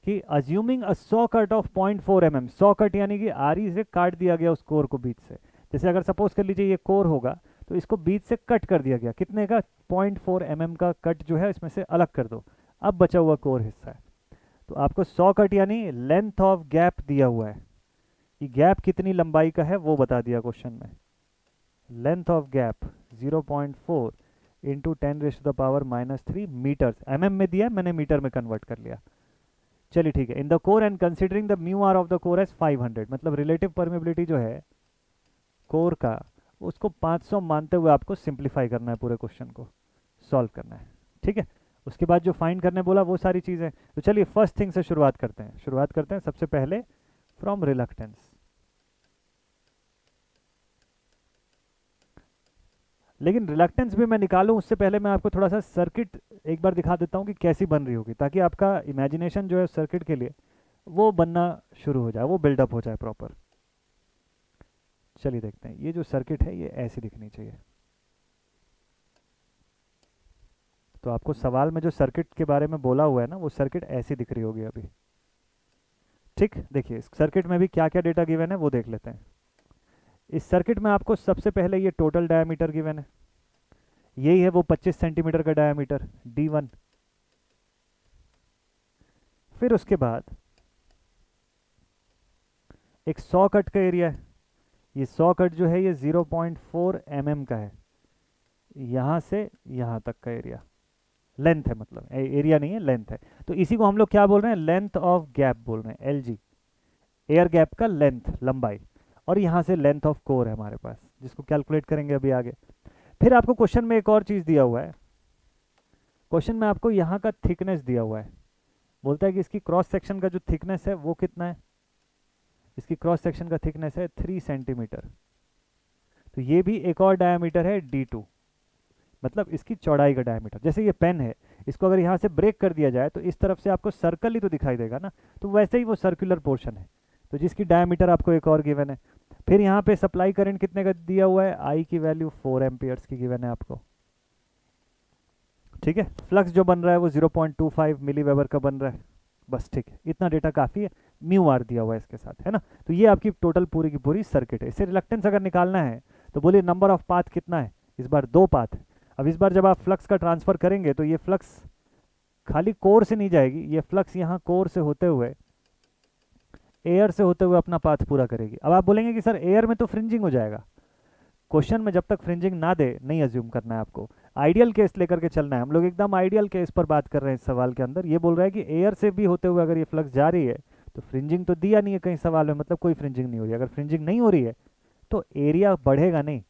कि अज्यूमिंग अ saw cut off 0.4 mm, saw cut यानी कि आरी से काट दिया गया उस कोर को बीच से। जैसे अगर सपोज कर लीजिए ये कोर होगा, तो इसको बीच से कट कर दिया गया, कितने का, 0.4 mm का कट जो है इसमें से अलग कर दो, अब बचा हुआ कोर हिस्सा है। तो आपको 100 कट यानी लेंथ ऑफ गैप दिया हुआ है, कि गैप कितनी लंबाई का है वो बता दिया क्वेश्चन में। Length of gap 0.4 into 10⁻³ metres, mm में दिया है, मैंने मीटर में कन्वर्ट कर लिया। चलिए ठीक है। In the core and considering the mu R of the core as 500, मतलब रिलेटिव परमेबिलिटी जो है कोर का उसको 500 मानते हुए आपको सिंप्लीफाई करना है, पूरे क्वेश्चन को सॉल्व करना है। ठीक है, उसके बाद जो फाइंड करने बोला वो सारी चीज़ें। तो चलिए फर्स्ट थिंग से शुरुआत करते हैं सबसे पहले फ्रॉम रिलक्टेंस। लेकिन रिलक्टेंस भी मैं निकालूं उससे पहले मैं आपको थोड़ा सा सर्किट एक बार दिखा देता हूं कि कैसी बन रही होगी, ताकि आपका इमेजिनेशन जो है सर्किट के लिए वो बनना शुरू हो जाए, वो बिल्डअप हो जाए प्रॉपर। चलिए देखते हैं, ये जो सर्किट है ये ऐसी दिखनी चाहिए। तो आपको सवाल में जो सर्किट के बारे में बोला हुआ है ना, वो सर्किट ऐसी दिख रही होगी अभी। ठीक, देखिए इस सर्किट में भी क्या क्या डेटा गिवन है वो देख लेते हैं। इस सर्किट में आपको सबसे पहले ये टोटल डायमीटर गिवन है, यही है वो 25 सेंटीमीटर का डायमीटर D1। फिर उसके बाद एक 100 कट का एरिया है, ये 100 कट जो है ये 0.4 mm का है, यहाँ से यहाँ तक का एरिया, लेंथ है, मतलब एरिया नहीं है, लेंथ है। तो इसी को हम लोग क्या बोल रहे हैं, लेंथ ऑफ गैप बोल रहे हैं, LG, एयर गैप का लेंथ, लंबाई। और यहाँ से लेंथ ऑफ कोर है हमारे पास, जिसको कैलकुलेट करेंगे अभी आगे। फिर आपको क्वेश्चन में एक और चीज़ दिया हुआ है, क्वेश्चन में आपको यहाँ का थिकनेस दिया हुआ है, बोलता है कि इसकी क्रॉस सेक्शन का जो थिकनेस है वो कितना है, इसकी क्रॉस सेक्शन का थिकनेस है 3 सेंटीमीटर। तो ये भी एक और डायमीटर है D2, मतलब इसकी चौड़ाई का डायमीटर। जैसे ये पेन है, इसको अगर यहाँ से ब्रेक कर दिया जाए तो इस तरफ से आपको सर्कल ही तो दिखाई देगा ना, तो वैसे ही वो सर्कुलर पोर्शन है, तो जिसकी डायमीटर आपको एक और गिवन है। फिर यहाँ पे सप्लाई करंट कितने का दिया हुआ है, आई की वैल्यू 4 एम्पियर्स की गिवन है आपको। ठीक है, फ्लक्स जो बन रहा है वो 0.25 मिली वेबर का बन रहा है, बस ठीक है, इतना डेटा काफ़ी है। म्यू आर दिया हुआ है इसके साथ, है ना। तो ये आपकी टोटल पूरी की पूरी सर्किट है। इससे रिलक्टेंस अगर निकालना है तो बोलिए नंबर ऑफ पाथ कितना है, इस बार 2 पाथ है। अब इस बार जब आप फ्लक्स का ट्रांसफ़र करेंगे तो ये फ्लक्स खाली कोर से नहीं जाएगी, ये फ्लक्स यहाँ कोर से होते हुए एयर से होते हुए अपना पाथ पूरा करेगी। अब आप बोलेंगे कि सर एयर में तो फ्रिंजिंग हो जाएगा। क्वेश्चन में जब तक फ्रिंजिंग ना दे नहीं अज्यूम करना है आपको, आइडियल केस लेकर के चलना है। हम लोग एकदम आइडियल केस पर बात कर रहे हैं इस सवाल के अंदर। ये बोल रहा है कि एयर से भी होते हुए अगर ये फ्लक्स जा रही है तो फ्रिंजिंग तो दिया नहीं है कहीं सवाल में, मतलब कोई फ्रिंजिंग नहीं हो रही है। अगर फ्रिंजिंग नहीं हो रही है तो एरिया बढ़ेगा नहीं।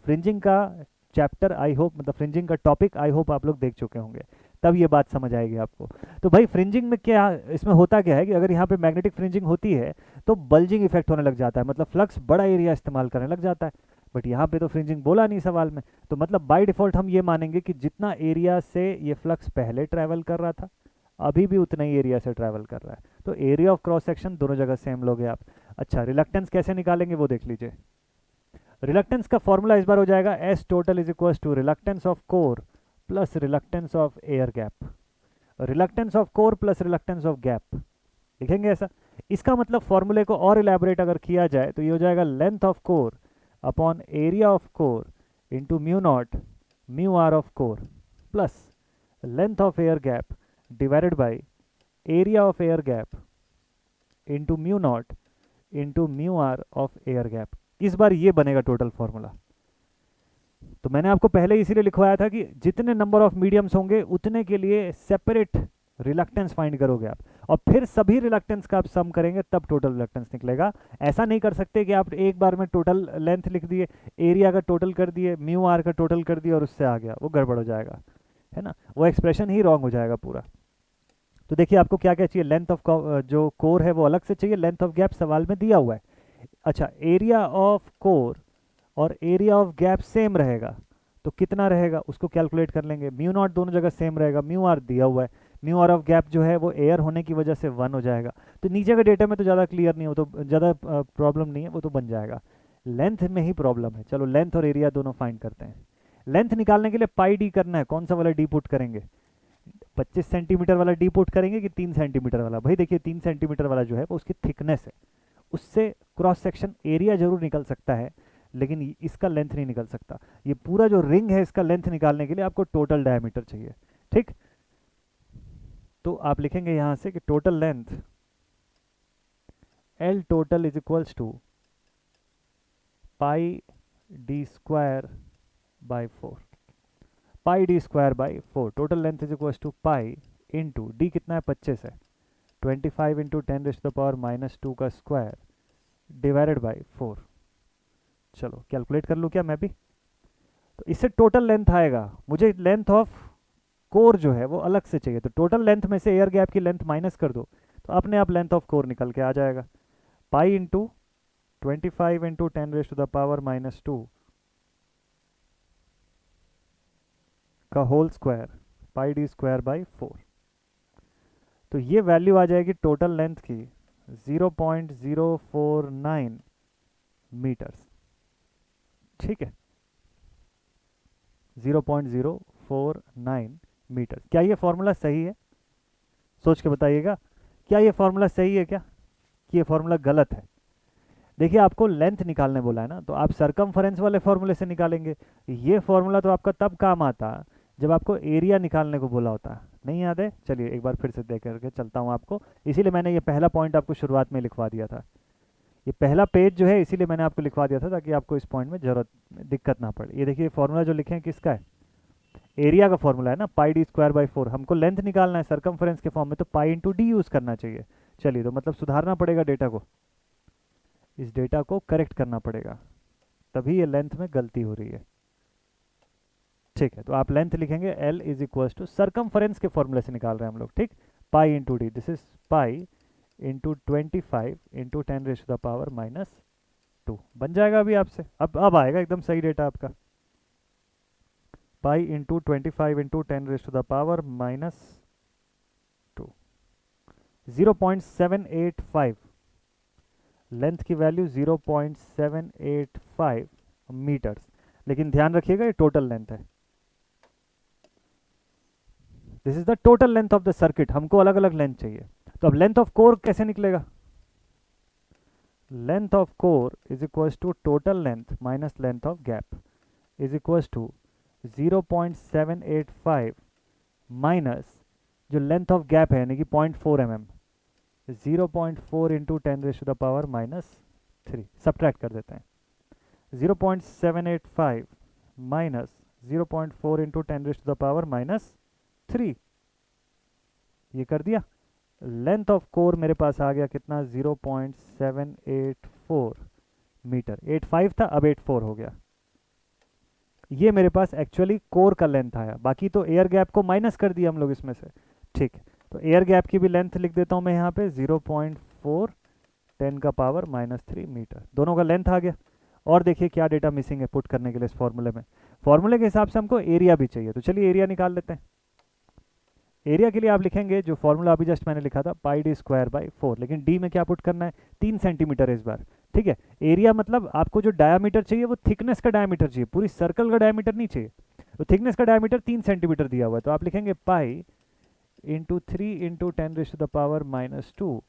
फ्रिंजिंग का चैप्टर आई होप, मतलब फ्रिंजिंग का टॉपिक आई होप आप लोग देख चुके होंगे, तब ये बात समझ आएगी आपको। तो भाई फ्रिंजिंग में क्या, इसमें होता क्या है कि अगर यहाँ पे मैग्नेटिक फ्रिंजिंग होती है तो बल्जिंग इफेक्ट होने लग जाता है, मतलब फ्लक्स बड़ा एरिया इस्तेमाल करने लग जाता है। बट यहाँ पे तो फ्रिंजिंग बोला नहीं सवाल में, तो मतलब बाय डिफ़ॉल्ट हम ये मानेंगे कि जितना एरिया से ये फ्लक्स पहले ट्रैवल कर रहा था अभी भी उतना ही एरिया से ट्रैवल कर रहा है। तो एरिया ऑफ क्रॉस सेक्शन दोनों जगह सेम लोगे आप। अच्छा, रिलक्टेंस कैसे निकालेंगे वो देख लीजिए। रिलक्टेंस का फॉर्मूला इस बार हो जाएगा S total is equal to reluctance of core plus reluctance of air gap. Reluctance of core plus reluctance of gap लिखेंगे ऐसा। इसका मतलब फॉर्मूले को और इलेबोरेट अगर किया जाए तो ये हो जाएगा length of core upon area of core into mu naught mu R of core plus length of air gap divided by area of air gap into mu naught into mu R of air gap. इस बार ये बनेगा total formula. तो मैंने आपको पहले इसीलिए लिखवाया था कि जितने नंबर ऑफ मीडियम्स होंगे उतने के लिए सेपरेट रिलक्टेंस फाइंड करोगे आप, और फिर सभी रिलक्टेंस का आप सम करेंगे तब टोटल रिलक्टेंस निकलेगा। ऐसा नहीं कर सकते कि आप एक बार में टोटल लेंथ लिख दिए, एरिया का टोटल कर दिए, म्यू आर का टोटल कर दिए और उससे आ गया, वो गड़बड़ हो जाएगा, है ना, वो एक्सप्रेशन ही रॉन्ग हो जाएगा पूरा। तो देखिए आपको क्या क्या चाहिए, लेंथ ऑफ जो कोर है वो अलग से चाहिए, लेंथ ऑफ गैप सवाल में दिया हुआ है। अच्छा, एरिया ऑफ कोर और एरिया ऑफ गैप सेम रहेगा तो कितना रहेगा उसको कैलकुलेट कर लेंगे। म्यू नॉट दोनों जगह सेम रहेगा, म्यू आर दिया हुआ है, म्यू आर ऑफ गैप जो है वो एयर होने की वजह से 1 हो जाएगा। तो नीचे का डेटा में तो ज़्यादा क्लियर नहीं हो, तो ज़्यादा प्रॉब्लम नहीं है, वो तो बन जाएगा। लेंथ में ही प्रॉब्लम है। चलो लेंथ और एरिया दोनों फाइंड करते हैं। लेंथ निकालने के लिए पाई डी करना है। कौन सा वाला डी पुट करेंगे, 25 सेंटीमीटर वाला डी पुट करेंगे कि 3 सेंटीमीटर वाला? भाई देखिए 3 सेंटीमीटर वाला जो है वो उसकी थिकनेस है, उससे क्रॉस सेक्शन एरिया जरूर निकल सकता है लेकिन इसका लेंथ नहीं निकल सकता। ये पूरा जो रिंग है इसका लेंथ निकालने के लिए आपको टोटल डायमीटर चाहिए, ठीक। तो आप लिखेंगे यहाँ से कि total length L total is equals to pi D square by 4। Pi D square by 4, total length is equals to pi into D कितना है 25 है, 25 इंटू 10⁻⁻² का स्क्वायर डिवाइडेड बाई 4। चलो कैलकुलेट कर लूँ क्या मैं भी। तो इससे टोटल लेंथ आएगा, मुझे लेंथ ऑफ कोर जो है वो अलग से चाहिए, तो टोटल लेंथ में से एयर गैप की लेंथ माइनस कर दो तो अपने आप लेंथ ऑफ कोर निकल के आ जाएगा। पाई इंटू 25 इंटू 10⁻⁻² का whole square pi D square by 4। तो ये वैल्यू आ जाएगी टोटल लेंथ की 0.049 मीटर्स, ठीक है, 0.049 मीटर। क्या ये फॉर्मूला सही है? सोच के बताइएगा, क्या ये फॉर्मूला सही है क्या कि ये फॉर्मूला गलत है? देखिए आपको लेंथ निकालने बोला है ना, तो आप सरकमफरेंस वाले फॉर्मूले से निकालेंगे। ये फॉर्मूला तो आपका तब काम आता जब आपको एरिया निकालने को बोला होता। नहीं याद है? चलिए एक बार फिर से देख करके चलता हूँ आपको, इसीलिए मैंने ये पहला पॉइंट आपको शुरुआत में लिखवा दिया था। ये पहला पेज जो है इसीलिए मैंने आपको लिखवा दिया था ताकि आपको इस पॉइंट में जरूरत दिक्कत ना पड़े। ये देखिए फॉर्मूला जो लिखे हैं किसका है? एरिया का फॉर्मूला है ना, पाई डी स्क्वायर बाई 4। हमको लेंथ निकालना है सरकमफरेंस के फॉर्म में, तो पाई इंटू डी यूज़ करना चाहिए। चलिए तो मतलब सुधारना पड़ेगा डेटा को, इस डेटा को करेक्ट करना पड़ेगा, तभी ये लेंथ में गलती हो रही है, ठीक है। तो आप लेंथ लिखेंगे L is equals to circumference के फॉर्मूले से निकाल रहे हैं हम लोग, ठीक। Pi into D, this is pi into 25 into 10⁻⁻² बन जाएगा अभी आपसे। अब आएगा एकदम सही डेटा आपका। पाई इंटू 25 इंटू 10⁻⁻², 0.785 लेंथ की वैल्यू 0.785 मीटर्स। लेकिन ध्यान रखिएगा ये टोटल लेंथ है, this is the total length of the circuit. हमको अलग अलग लेंथ चाहिए। तो अब लेंथ ऑफ कोर कैसे निकलेगा? Length of core is equals to total length minus length of gap is equals to 0.785 minus जो लेंथ ऑफ गैप है यानी कि 0.4 mm, 0.4 इंटू 10⁻⁻³ सब्ट्रैक्ट कर देते हैं। 0.785 माइनस 0.4 इंटू 10⁻⁻³ ये कर दिया। लेंथ ऑफ कोर मेरे पास आ गया कितना? 0.784 मीटर। 85 था, अब 84 हो गया। ये मेरे पास एक्चुअली कोर का लेंथ आया, बाकी तो एयर गैप को माइनस कर दिया हम लोग इसमें से, ठीक है। तो एयर गैप की भी लेंथ लिख देता हूँ मैं यहाँ पे 0.4 10⁻⁻³ मीटर, दोनों का लेंथ आ गया। और देखिए क्या डेटा मिसिंग है पुट करने के लिए इस फॉर्मूले में। फॉर्मूले के हिसाब से हमको एरिया भी चाहिए, तो चलिए एरिया निकाल लेते हैं। एरिया के लिए आप लिखेंगे जो फॉर्मूला अभी जस्ट मैंने लिखा था पाई डी स्क्वायर बाई 4, लेकिन डी में क्या पुट करना है? 3 सेंटीमीटर इस बार, ठीक है। एरिया मतलब आपको जो डायामीटर चाहिए वो थिकनेस का डायामीटर चाहिए, पूरी सर्कल का डायामीटर नहीं चाहिए। तो थिकनेस का डायामीटर 3 सेंटीमीटर दिया हुआ है, तो आप लिखेंगे पाई इंटू 3 इंटू 10⁻⁻²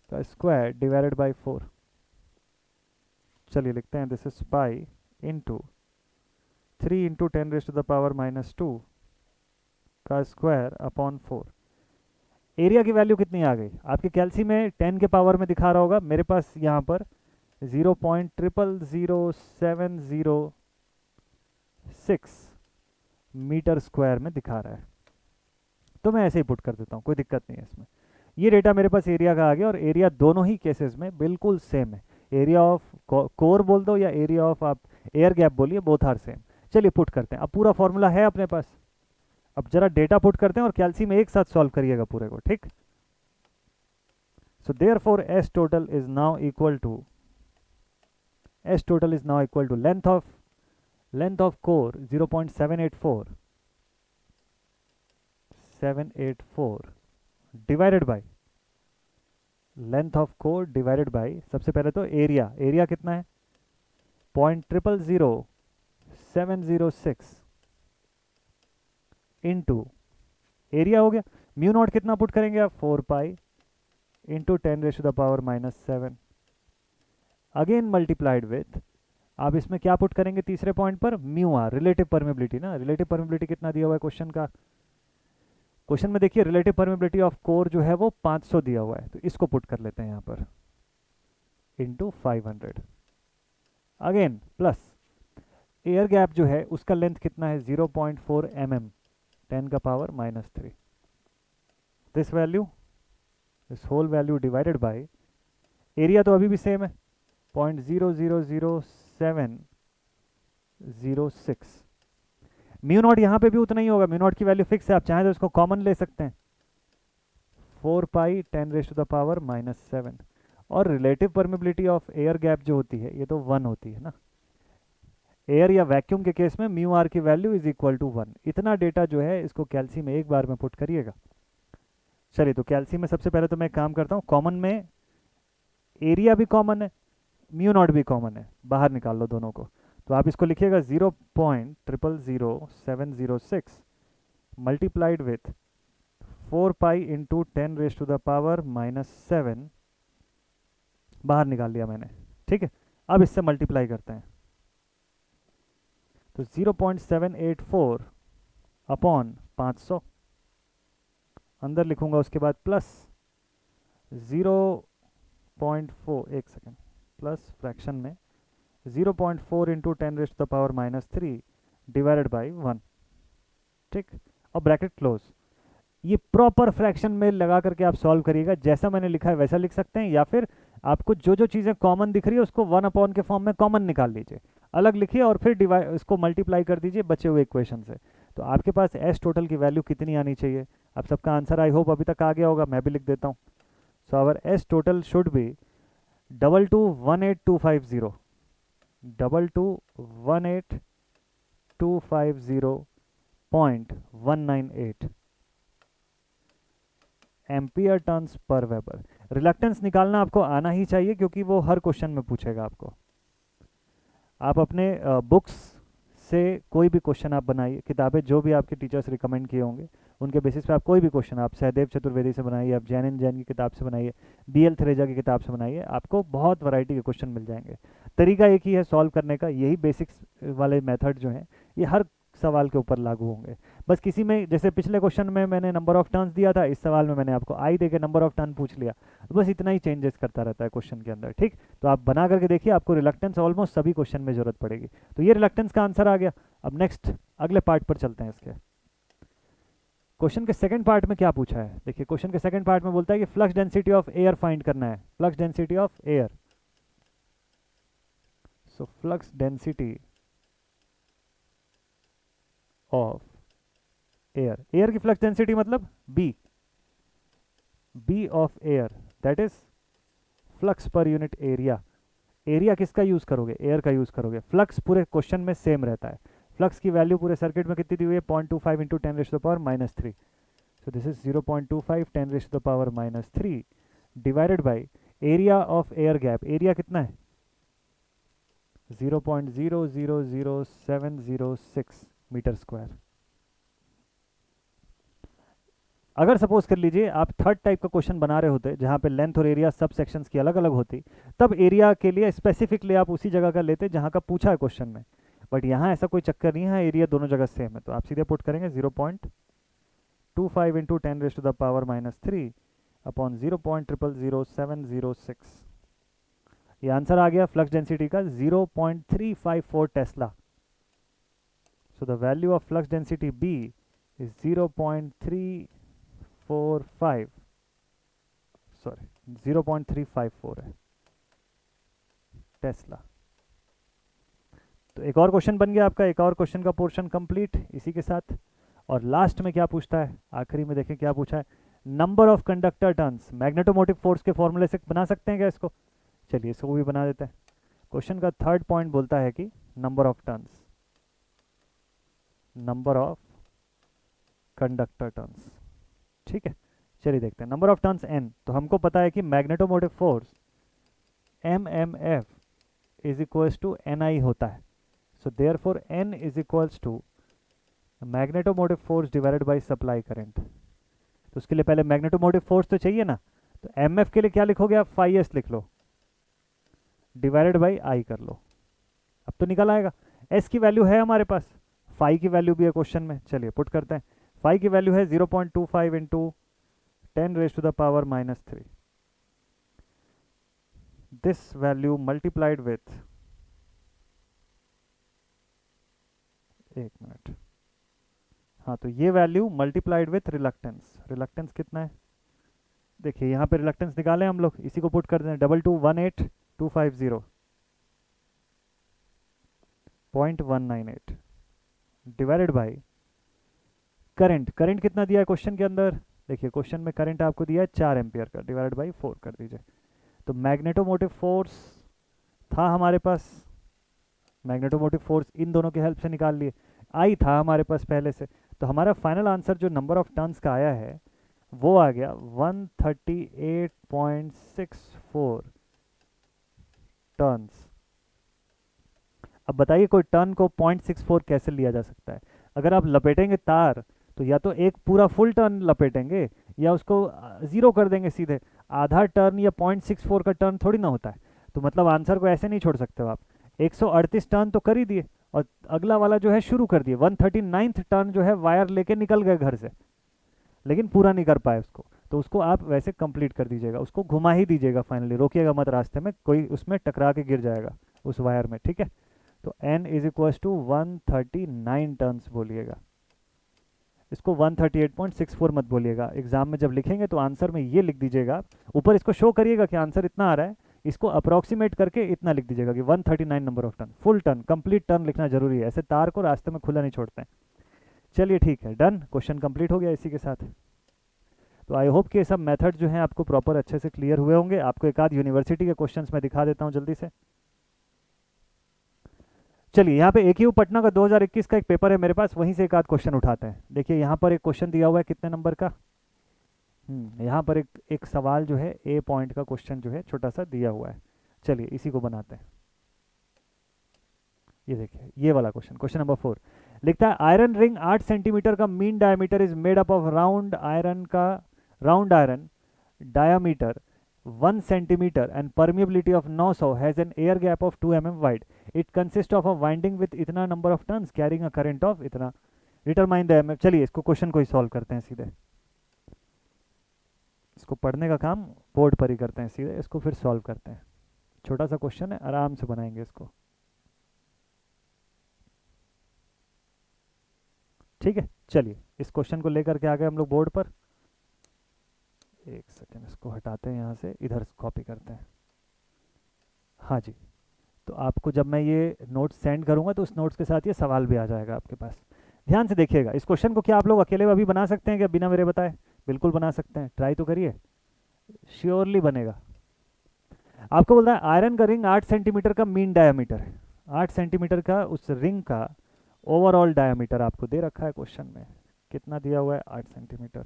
का स्क्वायर डिवाइडेड बाई 4। चलिए लिखते हैं this is pi into 3 into 10⁻⁻² का स्क्वायर अपॉन 4। एरिया की वैल्यू कितनी आ गई आपके कैलसी में? 10 के पावर में दिखा रहा होगा, मेरे पास यहाँ पर 0.0000706 मीटर स्क्वायर में दिखा रहा है। तो मैं ऐसे ही पुट कर देता हूँ, कोई दिक्कत नहीं है इसमें। ये डेटा मेरे पास एरिया का आ गया, और एरिया दोनों ही केसेस में बिल्कुल सेम है। एरिया ऑफ कोर बोल दो या एरिया ऑफ आप एयर गैप बोलिए, बोथ आर सेम। चलिए पुट करते हैं। अब पूरा फॉर्मूला है अपने पास, अब जरा डेटा पुट करते हैं और कैलसी में एक साथ सॉल्व करिएगा पूरे को, ठीक। So therefore S total is now equal to length of core 0.784 divided by length of core divided by सबसे पहले तो एरिया कितना है? 0.0000706 इंटू एरिया हो गया। म्यू नॉट कितना पुट करेंगे आप? 4 pi into 10⁻⁻7 again multiplied with आप इसमें क्या पुट करेंगे तीसरे पॉइंट पर, म्यू आर, रिलेटिव परमेबिलिटी ना, रिलेटिव परमेबिलिटी कितना दिया हुआ है क्वेश्चन का, क्वेश्चन में देखिए रिलेटिव परमेबिलिटी ऑफ कोर जो है वो 500 दिया हुआ है, तो इसको पुट कर लेते हैं यहाँ पर into 500, again plus air gap जो है उसका लेंथ कितना है 0.4 mm, 10 का power -3, this value, this whole value divided by area तो अभी भी सेम है 0.0000706, म्यू नॉट यहाँ पे भी उतना ही होगा, म्यू नॉट की वैल्यू फिक्स है, आप चाहें तो इसको कॉमन ले सकते हैं 4 पाई 10⁻⁻⁷, और relative permeability of air gap जो होती है ये तो 1 होती है ना, एयर या वैक्यूम के केस में म्यू आर की वैल्यू इज इक्वल टू 1। इतना डेटा जो है इसको कैल्सी में एक बार में पुट करिएगा। चलिए तो कैल्सी में सबसे पहले तो मैं काम करता हूँ, कॉमन में एरिया भी कॉमन है, म्यू नॉट भी कॉमन है, बाहर निकाल लो दोनों को, तो आप इसको लिखिएगा 0.000706 मल्टीप्लाइड विथ 4 पाई इंटू 10⁻⁻⁷, बाहर निकाल लिया मैंने, ठीक है। अब इससे मल्टीप्लाई करते हैं, तो 0.784 अपॉन 500, अंदर लिखूंगा उसके बाद प्लस 0.4, एक सेकेंड, प्लस फ्रैक्शन में 0.4 इंटू 10⁻⁻³ डिवाइडेड बाई 1, ठीक, और ब्रैकेट क्लोज। ये प्रॉपर फ्रैक्शन में लगा करके आप सॉल्व करिएगा, जैसा मैंने लिखा है वैसा लिख सकते हैं, या फिर आपको जो जो चीज़ें कॉमन दिख रही है उसको 1 अपॉन के फॉर्म में कॉमन निकाल लीजिए, अलग लिखिए और फिर डिवाइड इसको मल्टीप्लाई कर दीजिए बचे हुए इक्वेशन से। तो आपके पास एस टोटल की वैल्यू कितनी आनी चाहिए, आप सबका आंसर आई होप अभी तक आ गया होगा, मैं भी लिख देता हूँ। So our S total should be 2218250, 2218250.198 ampere turns per weber. Reluctance निकालना आपको आना ही चाहिए क्योंकि वो हर क्वेश्चन में पूछेगा आपको। आप अपने बुक्स से कोई भी क्वेश्चन आप बनाइए, किताबें जो भी आपके टीचर्स रिकमेंड किए होंगे उनके बेसिस पे आप कोई भी क्वेश्चन, आप सहदेव चतुर्वेदी से बनाइए, आप जैन की किताब से बनाइए, BL थरेजा की किताब से बनाइए, आपको बहुत वैरायटी के क्वेश्चन मिल जाएंगे। तरीका एक ही है सॉल्व करने का, यही बेसिक्स वाले मेथड जो हैं ये हर सवाल के ऊपर लागू होंगे। बस किसी में, जैसे पिछले क्वेश्चन में मैंने नंबर ऑफ टर्न्स दिया था, इस सवाल में मैंने आपको आई देके नंबर ऑफ टर्न पूछ लिया, बस इतना ही चेंजेस करता रहता है क्वेश्चन के अंदर, ठीक। तो आप बना करके देखिए, आपको रिलक्टेंस ऑलमोस्ट सभी क्वेश्चन में जरूरत पड़ेगी। तो ये रिलक्टेंस का आंसर आ गया। अब नेक्स्ट अगले पार्ट पर चलते हैं। इसके क्वेश्चन के सेकंड पार्ट में क्या पूछा है, देखिए क्वेश्चन के सेकंड पार्ट में बोलता है कि flux density of air find करना है, flux density of air. So flux density of air, air की फ्लक्स डेंसिटी मतलब B of air, that is flux per unit area. Area किसका यूज करोगे, एयर का यूज करोगे। फ्लक्स पूरे question में सेम रहता है, फ्लक्स की वैल्यू पूरे सर्किट में कितनी दी हुई है 0.25 into 10⁻⁻3, so this is 0.25 10⁻⁻3 divided by area of air gap. Area कितना है 0.000706 मीटर स्क्वायर। अगर सपोज कर लीजिए आप थर्ड टाइप का क्वेश्चन बना रहे होते जहाँ पे लेंथ और एरिया सब सेक्शंस की अलग अलग होती, तब एरिया के लिए स्पेसिफिकली आप उसी जगह का लेते जहाँ का पूछा है क्वेश्चन में, बट यहाँ ऐसा कोई चक्कर नहीं है, एरिया दोनों जगह सेम है, तो आप सीधे पुट करेंगे 0.25 इंटू 10⁻⁻3 अपॉन 0.000706। ये आंसर आ गया फ्लक्स डेंसिटी का 0.354 Tesla. So the value of flux density B is 0.354 है टेस्ला। तो एक और क्वेश्चन बन गया आपका, एक और क्वेश्चन का पोर्शन कंप्लीट इसी के साथ। और लास्ट में क्या पूछता है, आखिरी में देखें क्या पूछा है, number of conductor turns. Magnetomotive force के फॉर्मूले से बना सकते हैं क्या इसको, चलिए इसको भी बना देते हैं। क्वेश्चन का थर्ड पॉइंट बोलता है कि number of turns, number of conductor turns, ठीक है। चलिए देखते हैं नंबर ऑफ टर्न्स n, तो हमको पता है कि magnetomotive force MMF is equals to NI होता है, so therefore n is equals to magnetomotive force divided by supply current. तो उसके लिए पहले मैग्नेटोमोटिव फोर्स तो चाहिए ना, तो MF के लिए क्या लिखोगे आप, phi s लिख लो डिवाइडेड बाय I कर लो, अब तो निकल आएगा। एस की वैल्यू है हमारे पास, फाई की वैल्यू भी है क्वेश्चन में, चलिए पुट करते हैं। फाई की वैल्यू है 0.25 into 10⁻³ this value multiplied with, एक मिनट, हाँ तो ये value multiplied with reluctance, reluctance कितना है देखिए यहाँ पे रिलक्टेंस निकालें हम लोग, इसी को पुट कर दें 2218250.198 डिवाइडेड बाई करंट, करंट कितना दिया है क्वेश्चन के अंदर, देखिए क्वेश्चन में करंट आपको दिया है 4 एम्पियर का, डिवाइडेड बाई 4 कर दीजिए। तो मैग्नेटोमोटिव फोर्स था हमारे पास, मैग्नेटोमोटिव फोर्स इन दोनों की हेल्प से निकाल लिए, आई था हमारे पास पहले से, तो हमारा फाइनल आंसर जो नंबर ऑफ टर्न्स का आया है वो आ गया 138.64 टर्न्स। अब बताइए कोई टर्न को 0.64 कैसे लिया जा सकता है। अगर आप लपेटेंगे तार तो या तो एक पूरा फुल टर्न लपेटेंगे या उसको ज़ीरो कर देंगे सीधे, आधा टर्न या 0.64 का टर्न थोड़ी ना होता है। तो मतलब आंसर को ऐसे नहीं छोड़ सकते हो आप। 138 टर्न तो कर ही दिए और अगला वाला जो है शुरू कर दिए, 139th टर्न जो है वायर लेके निकल गए घर से, लेकिन पूरा नहीं कर पाए उसको, तो उसको आप वैसे कंप्लीट कर दीजिएगा, उसको घुमा ही दीजिएगा फाइनली, रोकिएगा मत रास्ते में, कोई उसमें टकरा के गिर जाएगा उस वायर में, ठीक है। तो n is equal to 139 turns बोलिएगा, इसको 138.64 मत बोलिएगा, एग्जाम में जब लिखेंगे तो आंसर में ये लिख दीजिएगा, ऊपर इसको शो करिएगा कि आंसर इतना आ रहा है, इसको अप्रोक्सीमेट करके इतना लिख दीजिएगा कि 139 number of turn, full turn complete turn लिखना जरूरी है, ऐसे तार को रास्ते में खुला नहीं छोड़ते हैं। चलिए ठीक है, डन, क्वेश्चन कंप्लीट हो गया इसी के साथ। तो आई होप कि ये सब मेथड जो हैं आपको प्रॉपर अच्छे से क्लियर हुए होंगे। आपको एक आध यूनिवर्सिटी के क्वेश्चंस मैं दिखा देता हूँ जल्दी से। चलिए यहाँ पे AQ पटना का 2021 का एक पेपर है मेरे पास, वहीं से एक आध क्वेश्चन उठाते हैं। देखिए यहाँ पर एक क्वेश्चन दिया हुआ है कितने नंबर का, यहाँ पर एक सवाल जो है A पॉइंट का क्वेश्चन जो है छोटा सा दिया हुआ है, चलिए इसी को बनाते हैं। ये देखिए ये वाला क्वेश्चन, क्वेश्चन नंबर 4 लिखता है आयरन रिंग 8 सेंटीमीटर का mean diameter is made up of round iron diameter 1 centimeter and permeability of 900 has an air gap of 2 mm wide. It consists of a winding with इतना number of turns carrying a current of इतना. Determine the mm. चलिए इसको question को ही solve करते हैं सीधे, इसको पढ़ने का काम बोर्ड पर ही करते हैं सीधे, इसको फिर सॉल्व करते हैं। छोटा सा क्वेश्चन है, आराम से बनाएंगे इसको, ठीक है। चलिए इस क्वेश्चन को लेकर के आ गए हम लोग बोर्ड पर, एक सेकेंड इसको हटाते हैं यहाँ से, इधर कॉपी करते हैं। हाँ जी, तो आपको जब मैं ये नोट्स सेंड करूँगा तो उस नोट्स के साथ ये सवाल भी आ जाएगा आपके पास। ध्यान से देखिएगा इस क्वेश्चन को, क्या आप लोग अकेले अभी बना सकते हैं क्या बिना मेरे बताए? बिल्कुल बना सकते हैं, ट्राई तो करिए, श्योरली बनेगा। आपको बोलता है आयरन का रिंग 8 सेंटीमीटर का मीन डायमीटर है, 8 सेंटीमीटर का उस रिंग का ओवरऑल डायमीटर आपको दे रखा है क्वेश्चन में, कितना दिया हुआ है 8 सेंटीमीटर।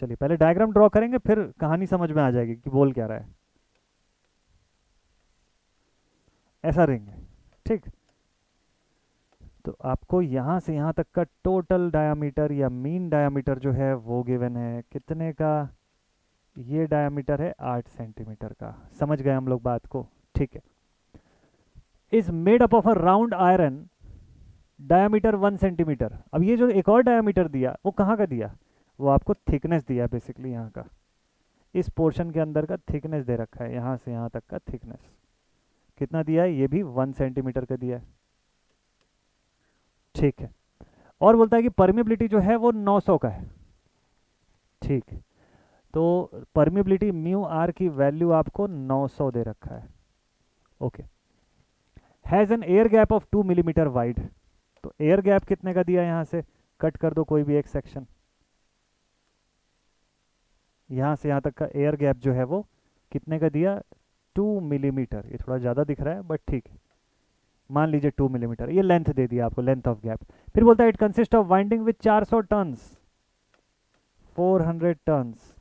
चलिए पहले डायग्राम ड्रॉ करेंगे फिर कहानी समझ में आ जाएगी कि बोल क्या रहा है। ऐसा रिंग है, ठीक, तो आपको यहाँ से यहाँ तक का टोटल डायामीटर या मीन डायामीटर जो है वो गिवन है, कितने का, ये डायामीटर है 8 सेंटीमीटर का, समझ गए हम लोग बात को, ठीक है। Is made up of a round iron diameter 1 centimetre. अब ये जो एक और डायामीटर दिया वो कहाँ का दिया, वो आपको थिकनेस दिया बेसिकली, यहाँ का इस पोर्शन के अंदर का थिकनेस दे रखा है, यहाँ से यहाँ तक का थिकनेस कितना दिया है, ये भी 1 सेंटीमीटर का दिया है, ठीक है। और बोलता है कि परमिबिलिटी जो है वो 900 का है, ठीक, तो परमिबिलिटी म्यू आर की वैल्यू आपको 900 दे रखा है, okay. Has an air gap of 2 millimetre wide, तो एयर गैप कितने का दिया, यहाँ से कट कर दो कोई भी एक सेक्शन, यहाँ से यहाँ तक का एयर गैप जो है वो कितने का दिया, 2 मिलीमीटर, ये थोड़ा ज़्यादा दिख रहा है बट ठीक है, मान लीजिए 2 मिलीमीटर, ये लेंथ दे दिया आपको, लेंथ ऑफ गैप। फिर बोलता है it consist of winding with 400 turns, 400 turns,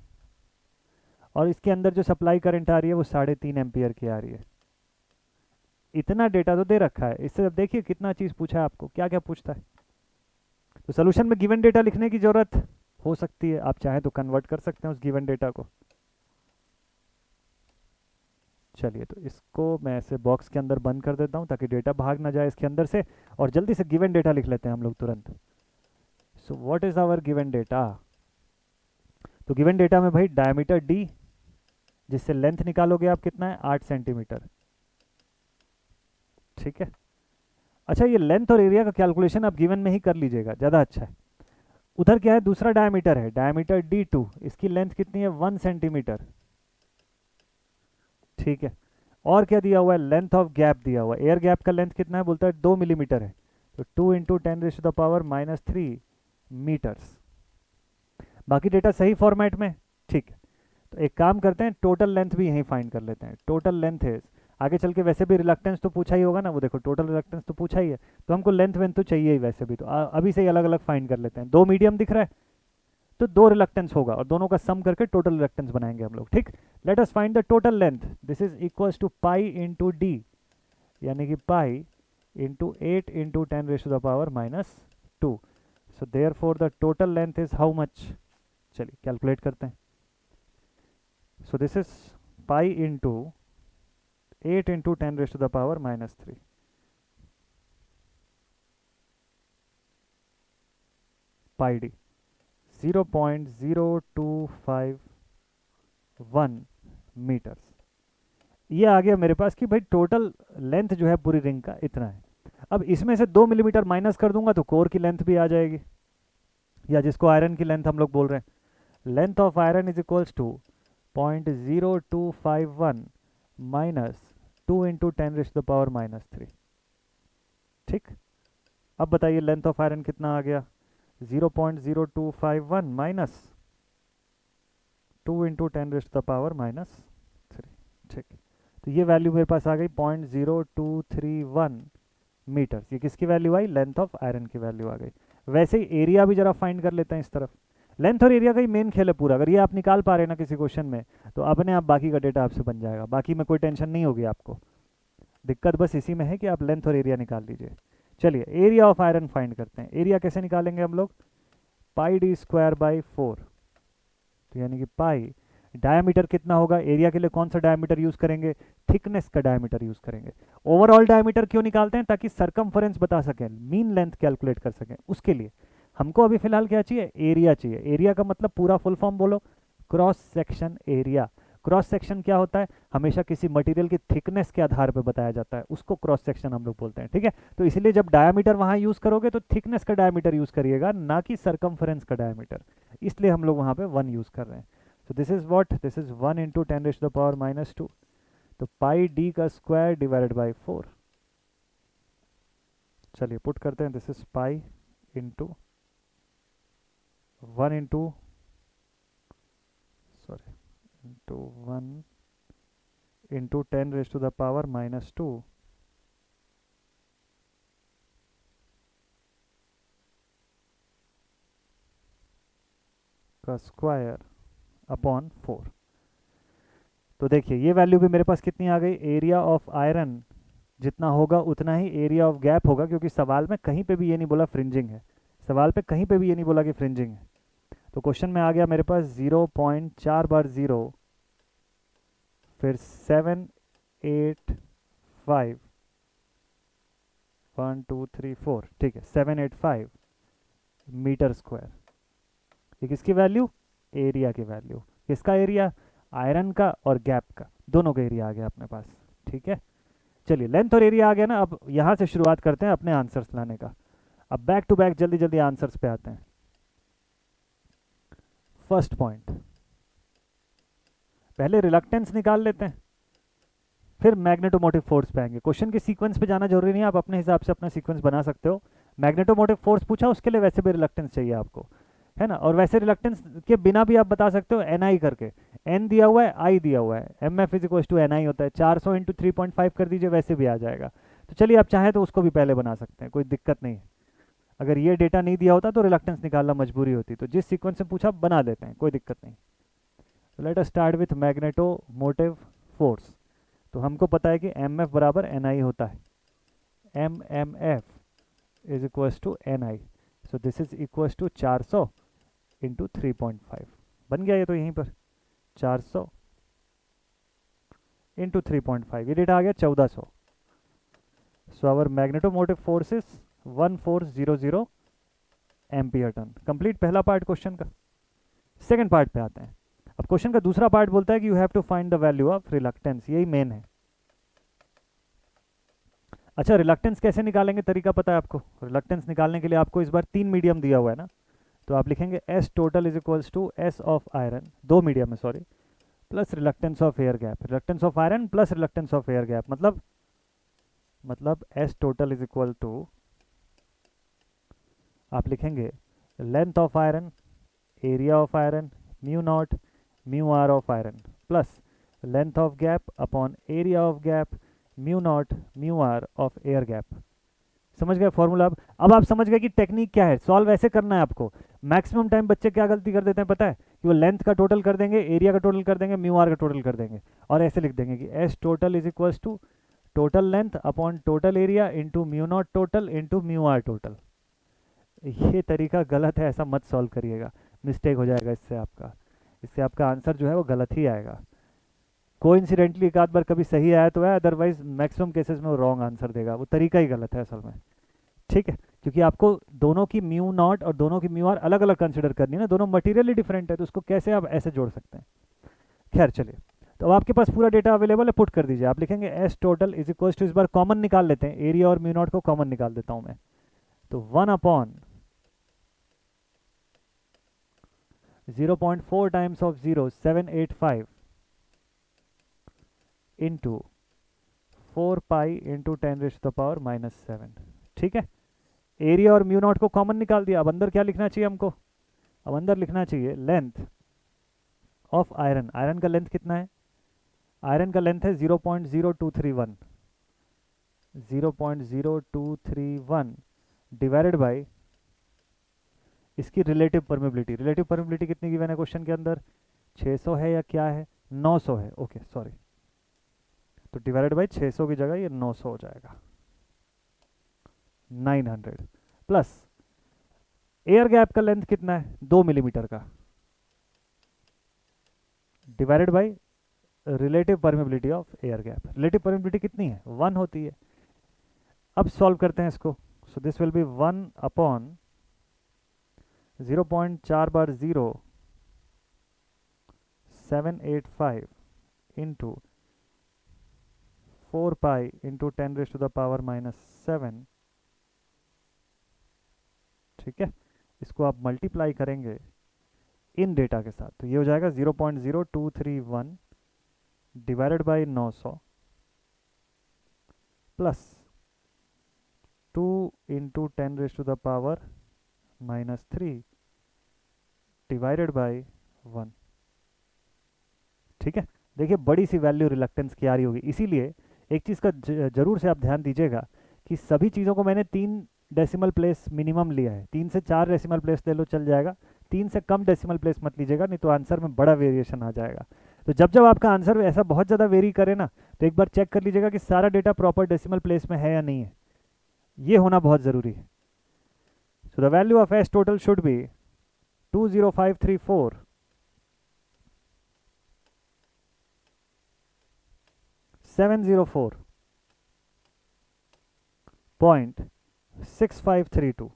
और इसके अंदर जो सप्लाई करंट आ रही है वो 3.5 एम्पियर की आ रही है। इतना डेटा तो दे रखा है, इससे अब देखिए कितना चीज़ पूछा है आपको, क्या क्या पूछता है। तो सोल्यूशन में गिवन डेटा लिखने की जरूरत हो सकती है, आप चाहें तो कन्वर्ट कर सकते हैं उस गिवन डेटा को। चलिए तो इसको मैं ऐसे बॉक्स के अंदर बंद कर देता हूँ ताकि डेटा भाग ना जाए इसके अंदर से, और जल्दी से गिवन डेटा लिख लेते हैं हम लोग तुरंत। So what is our given data? तो गिवन डेटा में भाई डायमीटर डी, जिससे लेंथ निकालोगे आप कितना है, 8 सेंटीमीटर। ठीक है। अच्छा, ये लेंथ और एरिया का कैलकुलेशन आप गिवन में ही कर लीजिएगा, ज़्यादा अच्छा है। उधर क्या है, दूसरा डायमीटर है, डायमीटर D2, इसकी लेंथ कितनी है, 1 सेंटीमीटर। ठीक है। और क्या दिया हुआ है, लेंथ ऑफ गैप दिया हुआ है, एयर गैप का लेंथ कितना है, बोलता है 2 मिलीमीटर है। तो 2 × 10⁻⁻³ बाकी डेटा सही फॉर्मेट में। ठीक है। तो एक काम करते हैं, टोटल लेंथ भी यहीं फाइंड कर लेते हैं। टोटल लेंथ है, आगे चल के वैसे भी रिलक्टेंस तो पूछा ही होगा ना, वो देखो टोटल रिलक्टेंस तो पूछा ही है, तो हमको लेंथ वेंथ तो चाहिए ही वैसे भी, तो अभी से ही अलग अलग फाइंड कर लेते हैं। दो मीडियम दिख रहा है तो दो रिलक्टेंस होगा, और दोनों का सम करके टोटल रिलक्टेंस बनाएंगे हम लोग। ठीक। Let us find the total length, this is equals to pi into D, यानी कि pi into 8 × 10⁻²। So therefore the total length is how much? चलिए कैलकुलेट करते हैं। So this is pi into 8 × 10⁻³ pi D 0.0251 metres. ये आ गया मेरे पास कि भाई टोटल लेंथ जो है पूरी रिंग का इतना है। अब इसमें से 2 मिलीमीटर माइनस कर दूंगा तो कोर की लेंथ भी आ जाएगी, या जिसको आयरन की लेंथ हम लोग बोल रहे हैं। Length of iron is equals to 0.0251 minus 2 × 10⁻³ ठीक। अब बताइए लेंथ ऑफ आयरन कितना आ गया, 0.0251 माइनस 2 × 10⁻³ ठीक। तो ये वैल्यू मेरे पास आ गई 0.0231 मीटर्स। ये किसकी value I, length of iron की वैल्यू आ गई। वैसे ही एरिया भी जरा फाइंड कर लेते हैं इस तरफ। लेंथ और एरिया का ही मेन खेल है पूरा, अगर ये आप निकाल पा रहे हैं ना किसी क्वेश्चन में, तो अपने आप बाकी का डेटा आपसे बन जाएगा, बाकी में कोई टेंशन नहीं होगी आपको। दिक्कत बस इसी में है कि आप लेंथ और एरिया निकाल लीजिए। चलिए एरिया ऑफ आयरन फाइंड करते हैं। एरिया कैसे निकालेंगे हम लोग, पाई डी स्क्वायर बाई 4, तो यानी कि पाई, डायमीटर कितना होगा, एरिया के लिए कौन सा डायमीटर यूज करेंगे, थिकनेस का डायमीटर यूज करेंगे। ओवरऑल डायमीटर क्यों निकालते हैं, ताकि सरकमफरेंस बता सकें, मीन लेंथ कैलकुलेट कर सकें, उसके लिए हमको अभी फिलहाल क्या चाहिए, एरिया चाहिए। एरिया का मतलब पूरा फुल फॉर्म बोलो, cross section area. Cross section क्या होता है, हमेशा किसी मटेरियल की थिकनेस के आधार पर बताया जाता है, उसको क्रॉस सेक्शन हम लोग बोलते हैं। ठीक है। तो इसलिए जब डायमीटर वहां यूज करोगे तो थिकनेस का डायमीटर यूज करिएगा, ना कि सरकमफरेंस का डायमीटर, इसलिए हम लोग वहां पे 1 यूज कर रहे हैं। So this is what? This is 1 into 10⁻⁻². तो पाई डी का स्क्वायर डिवाइडेड बाई 4। चलिए पुट करते हैं, this is pi into 1 into sorry into 1 into 10⁻⁻² का स्क्वायर अपॉन 4। तो देखिए ये वैल्यू भी मेरे पास कितनी आ गई, एरिया ऑफ आयरन जितना होगा उतना ही एरिया ऑफ गैप होगा, क्योंकि सवाल में कहीं पे भी ये नहीं बोला फ्रिंजिंग है, सवाल पे कहीं पे भी ये नहीं बोला कि फ्रिंजिंग है। तो क्वेश्चन में आ गया मेरे पास 0.4 बार 0, फिर 785 1 2 3 4, ठीक है 785 मीटर स्क्वायर। ये किसकी वैल्यू, एरिया की वैल्यू। किसका एरिया, आयरन का और गैप का, दोनों का एरिया आ गया अपने पास। ठीक है। चलिए लेंथ और एरिया आ गया ना, अब यहाँ से शुरुआत करते हैं अपने आंसर्स लाने का। अब बैक टू बैक जल्दी जल्दी आंसर्स पे आते हैं। फर्स्ट पॉइंट, पहले रिलक्टेंस निकाल लेते हैं, फिर मैग्नेटोमोटिव फोर्स पे आएंगे। क्वेश्चन के सीक्वेंस पे जाना जरूरी नहीं है, आप अपने हिसाब से अपना सीक्वेंस बना सकते हो। मैग्नेटोमोटिव फोर्स पूछा, उसके लिए वैसे भी रिलक्टेंस चाहिए आपको, है ना। और वैसे रिलक्टेंस के बिना भी आप बता सकते हो एन आई करके, एन दिया हुआ है, आई दिया हुआ है, M F is equal to N I होता है, 400 इंटू 3.5 कर दीजिए, वैसे भी आ जाएगा। तो चलिए आप चाहें तो उसको भी पहले बना सकते हैं, कोई दिक्कत नहीं है। अगर ये डेटा नहीं दिया होता तो रिलक्टेंस निकालना मजबूरी होती, तो जिस सीक्वेंस से पूछा बना देते हैं, कोई दिक्कत नहीं। Let us start with magnetomotive force. तो हमको पता है कि एम एफ बराबर एन आई होता है, M M F is equals to N I. So this is equals to 400 into 3.5, बन गया ये तो यहीं पर 400 इंटू 3.5, ये डेटा आ गया 1400. So our magnetomotive force is 1400 ampere turn. Complete पहला पार्ट क्वेश्चन का. सेकंड पार्ट पे आते हैं. अब क्वेश्चन का दूसरा पार्ट बोलता है कि you have to find the value of reluctance. यही मेन है. अच्छा, रिलक्टेंस कैसे निकालेंगे, तरीका पता है आपको. रिलक्टेंस निकालने के लिए आपको इस बार 3 मीडियम दिया हुआ है ना, तो आप लिखेंगे S total is equals to S of iron, 2 medium है sorry, plus reluctance of air gap. Reluctance of iron plus reluctance of air gap मतलब S total is equal to, आप लिखेंगे length of iron, area of iron, mu naught mu R of iron, plus length of gap upon area of gap mu naught mu R of air gap. समझ गए formula. अब आप समझ गए कि technique क्या है. सॉल्व ऐसे करना है आपको. मैक्सिमम टाइम बच्चे क्या गलती कर देते हैं पता है, कि वो लेंथ का टोटल कर देंगे, एरिया का टोटल कर देंगे, म्यू आर का टोटल कर देंगे, और ऐसे लिख देंगे कि S total is equals to total length upon total area into mu naught total into mu R total. ये तरीका गलत है, ऐसा मत सॉल्व करिएगा, मिस्टेक हो जाएगा इससे आपका आंसर जो है वो गलत ही आएगा. कोइंसिडेंटली एक आध बार कभी सही आया तो है, अदरवाइज मैक्सिमम केसेस में वो रॉन्ग आंसर देगा. वो तरीका ही गलत है असल में. ठीक है, क्योंकि आपको दोनों की म्यू नॉट और दोनों की म्यू आर अलग अलग कंसिडर करनी है ना, दोनों मटेरियली डिफरेंट है, तो उसको कैसे आप ऐसे जोड़ सकते हैं. खैर चलिए, तो अब आपके पास पूरा डेटा अवेलेबल है, पुट कर दीजिए. आप लिखेंगे S total is equal to, इस बार कॉमन निकाल लेते हैं, एरिया और म्यू नॉट को कॉमन निकाल देता हूं मैं. तो 1 upon 0.4 times of 0 785 into 4 pi into 10⁻⁻⁷. ठीक है, एरिया और म्यू नॉट को कॉमन निकाल दिया. अब अंदर क्या लिखना चाहिए हमको, अब अंदर लिखना चाहिए लेंथ ऑफ आयरन. आयरन का लेंथ कितना है, आयरन का लेंथ है 0.0231, 0.0231 डिवाइडेड बाय इसकी रिलेटिव परमेबिलिटी. रिलेटिव परमेबिलिटी कितनी गिवन है क्वेश्चन के अंदर, 600 है या क्या है, 900 है. ओके सॉरी, तो डिवाइडेड बाय 600 की जगह ये 900 हो जाएगा, 900. प्लस एयर गैप का लेंथ कितना है, 2 मिलीमीटर का, divided by relative permeability of air gap. Relative permeability कितनी है, 1 होती है. अब सॉल्व करते हैं इसको. So this will be 1 upon 0.4 bar 0 785 into 4 pi into 10⁻⁻⁷. ठीक है, इसको आप मल्टीप्लाई करेंगे इन डेटा के साथ, तो ये हो जाएगा 0.0231 divided by 900 plus 2 into 10⁻⁻³ divided by 1. ठीक है, देखिए बड़ी सी वैल्यू रिलक्टेंस की आ रही होगी. इसीलिए एक चीज़ का जरूर से आप ध्यान दीजिएगा कि सभी चीज़ों को मैंने 3 डेसिमल प्लेस मिनिमम लिया है. 3 से 4 डेसिमल प्लेस ले लो चल जाएगा, 3 से कम डेसिमल प्लेस मत लीजिएगा, नहीं तो आंसर में बड़ा वेरिएशन आ जाएगा. तो जब जब आपका आंसर ऐसा बहुत ज़्यादा वेरी करे ना, तो एक बार चेक कर लीजिएगा कि सारा डेटा प्रॉपर डेसिमल प्लेस में है या नहीं है. ये होना बहुत ज़रूरी है. So the value of S total should B 20534 704.6532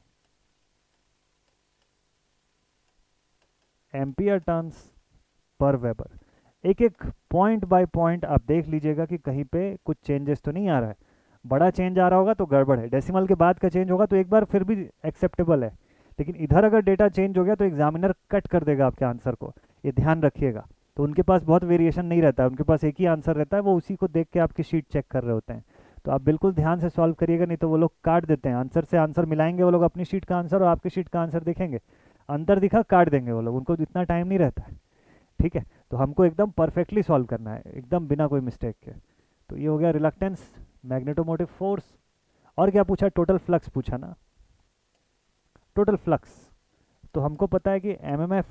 ampere turns per weber. एक एक पॉइंट बाय पॉइंट आप देख लीजिएगा कि कहीं पे कुछ चेंजेस तो नहीं आ रहा है. बड़ा चेंज आ रहा होगा तो गड़बड़ है, डेसिमल के बाद का चेंज होगा तो एक बार फिर भी एक्सेप्टेबल है, लेकिन इधर अगर डेटा चेंज हो गया तो एग्जामिनर कट कर देगा आपके आंसर को, ये ध्यान रखिएगा. तो उनके पास बहुत वेरिएशन नहीं रहता है, उनके पास एक ही आंसर रहता है, वो उसी को देख के आपकी शीट चेक कर रहे होते हैं. तो आप बिल्कुल ध्यान से सॉल्व करिएगा, नहीं तो वो लोग काट देते हैं. आंसर से आंसर मिलाएंगे वो लोग, अपनी शीट का आंसर और आपकी शीट का आंसर देखेंगे, अंतर दिखा काट देंगे वो लोग, उनको इतना टाइम नहीं रहता है. ठीक है, तो हमको एकदम परफेक्टली सॉल्व करना है, एकदम बिना कोई मिस्टेक के. तो ये हो गया रिलक्टेंस, मैग्नेटोमोटिव फोर्स, और क्या पूछा, टोटल फ्लक्स पूछा ना. टोटल फ्लक्स तो हमको पता है कि एमएमएफ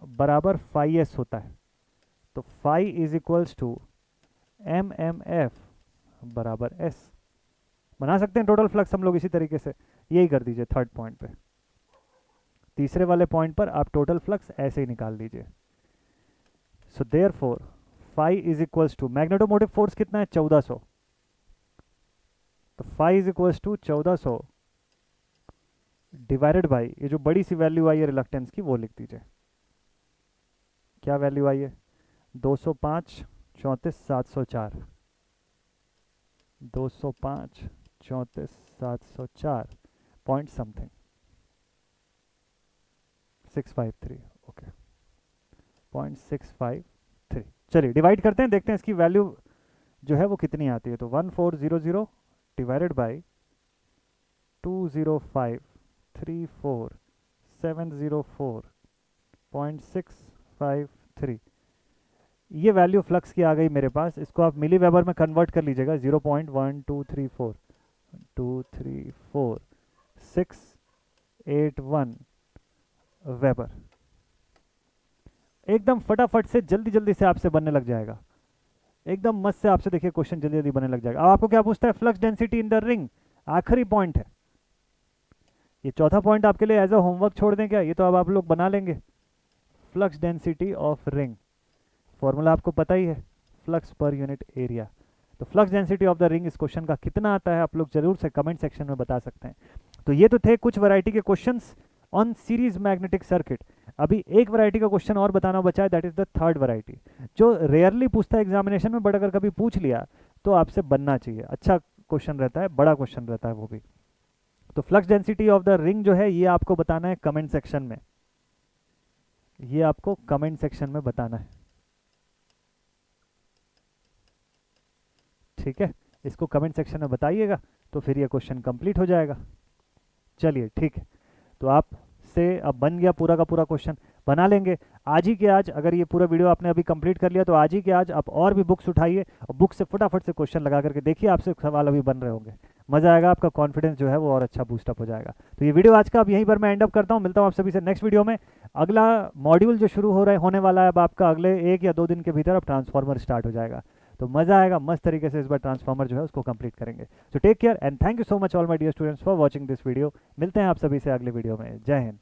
बराबर फाई एस होता है, तो phi is equals to MMF बराबर एस. बना सकते हैं टोटल फ्लक्स हम लोग इसी तरीके से, यही कर दीजिए थर्ड पॉइंट पे. तीसरे वाले पॉइंट पर आप टोटल फ्लक्स ऐसे ही निकाल लीजिए. So therefore phi is equals to magnetomotive force कितना है 1400, तो phi is equals to 1400 divided by ये जो बड़ी सी वैल्यू आई है रिलक्टेंस की वो लिख दीजिए। क्या वैल्यू आई है 205 34 704, 205 34 704 पॉइंट समथिंग 653, ओके 0.653। चलिए डिवाइड करते हैं, देखते हैं इसकी वैल्यू जो है वो कितनी आती है। तो 1400 डिवाइडेड बाई 20534,704.653, ये वैल्यू फ्लक्स की आ गई मेरे पास। इसको आप मिली वेबर में कन्वर्ट कर लीजिएगा, 0.1234681 वेबर। एकदम फटाफट से जल्दी जल्दी से आपसे बनने लग जाएगा, एकदम मस्त से आपसे देखिए क्वेश्चन जल्दी जल्दी बनने लग जाएगा। अब आपको क्या पूछता है, flux density in the ring, आखिरी पॉइंट है ये। चौथा पॉइंट आपके लिए एज अ होमवर्क छोड़ दें क्या, ये तो अब आप लोग बना लेंगे। Flux density of ring, formula आपको पता ही है, फ्लक्स पर यूनिट एरिया। तो flux density of the ring इस क्वेश्चन का कितना आता है आप लोग जरूर से कमेंट सेक्शन में बता सकते हैं। तो ये तो थे कुछ वैरायटी के questions on series magnetic circuit. अभी एक वैरायटी का क्वेश्चन और बताना बचा है, that is the third variety, जो रेयरली पूछता है एग्जामिनेशन में, बट अगर कभी पूछ लिया तो आपसे बनना चाहिए। अच्छा क्वेश्चन रहता है, बड़ा क्वेश्चन रहता है वो भी। तो flux density of the ring जो है ये आपको बताना है कमेंट सेक्शन में, ये आपको कमेंट सेक्शन में बताना है, ठीक है। इसको कमेंट सेक्शन में बताइएगा तो फिर ये क्वेश्चन कंप्लीट हो जाएगा। चलिए ठीक है, तो आप से अब बन गया पूरा का पूरा क्वेश्चन, बना लेंगे आज ही के आज। अगर ये पूरा वीडियो आपने अभी कंप्लीट कर लिया तो आज ही के आज आप और भी बुक्स उठाइए और बुक से फटाफट से क्वेश्चन लगा करके देखिए, आपसे सवाल अभी बन रहे होंगे, मज़ा आएगा, आपका कॉन्फिडेंस जो है वो और अच्छा बूस्टअप हो जाएगा। तो ये वीडियो आज का अब यहीं पर मैं एंड अप करता हूँ, मिलता हूँ आप सभी से नेक्स्ट वीडियो में। अगला मॉड्यूल जो शुरू होने वाला है अब आपका अगले 1 या 2 दिन के भीतर अब ट्रांसफार्मर स्टार्ट हो जाएगा, तो मज़ा आएगा, मस्त तरीके से इस बार ट्रांसफार्मर जो है उसको कंप्लीट करेंगे। So take care and thank you so much all my dear students for watching this video. मिलते हैं आप सभी से अगले वीडियो में। जय हिंद।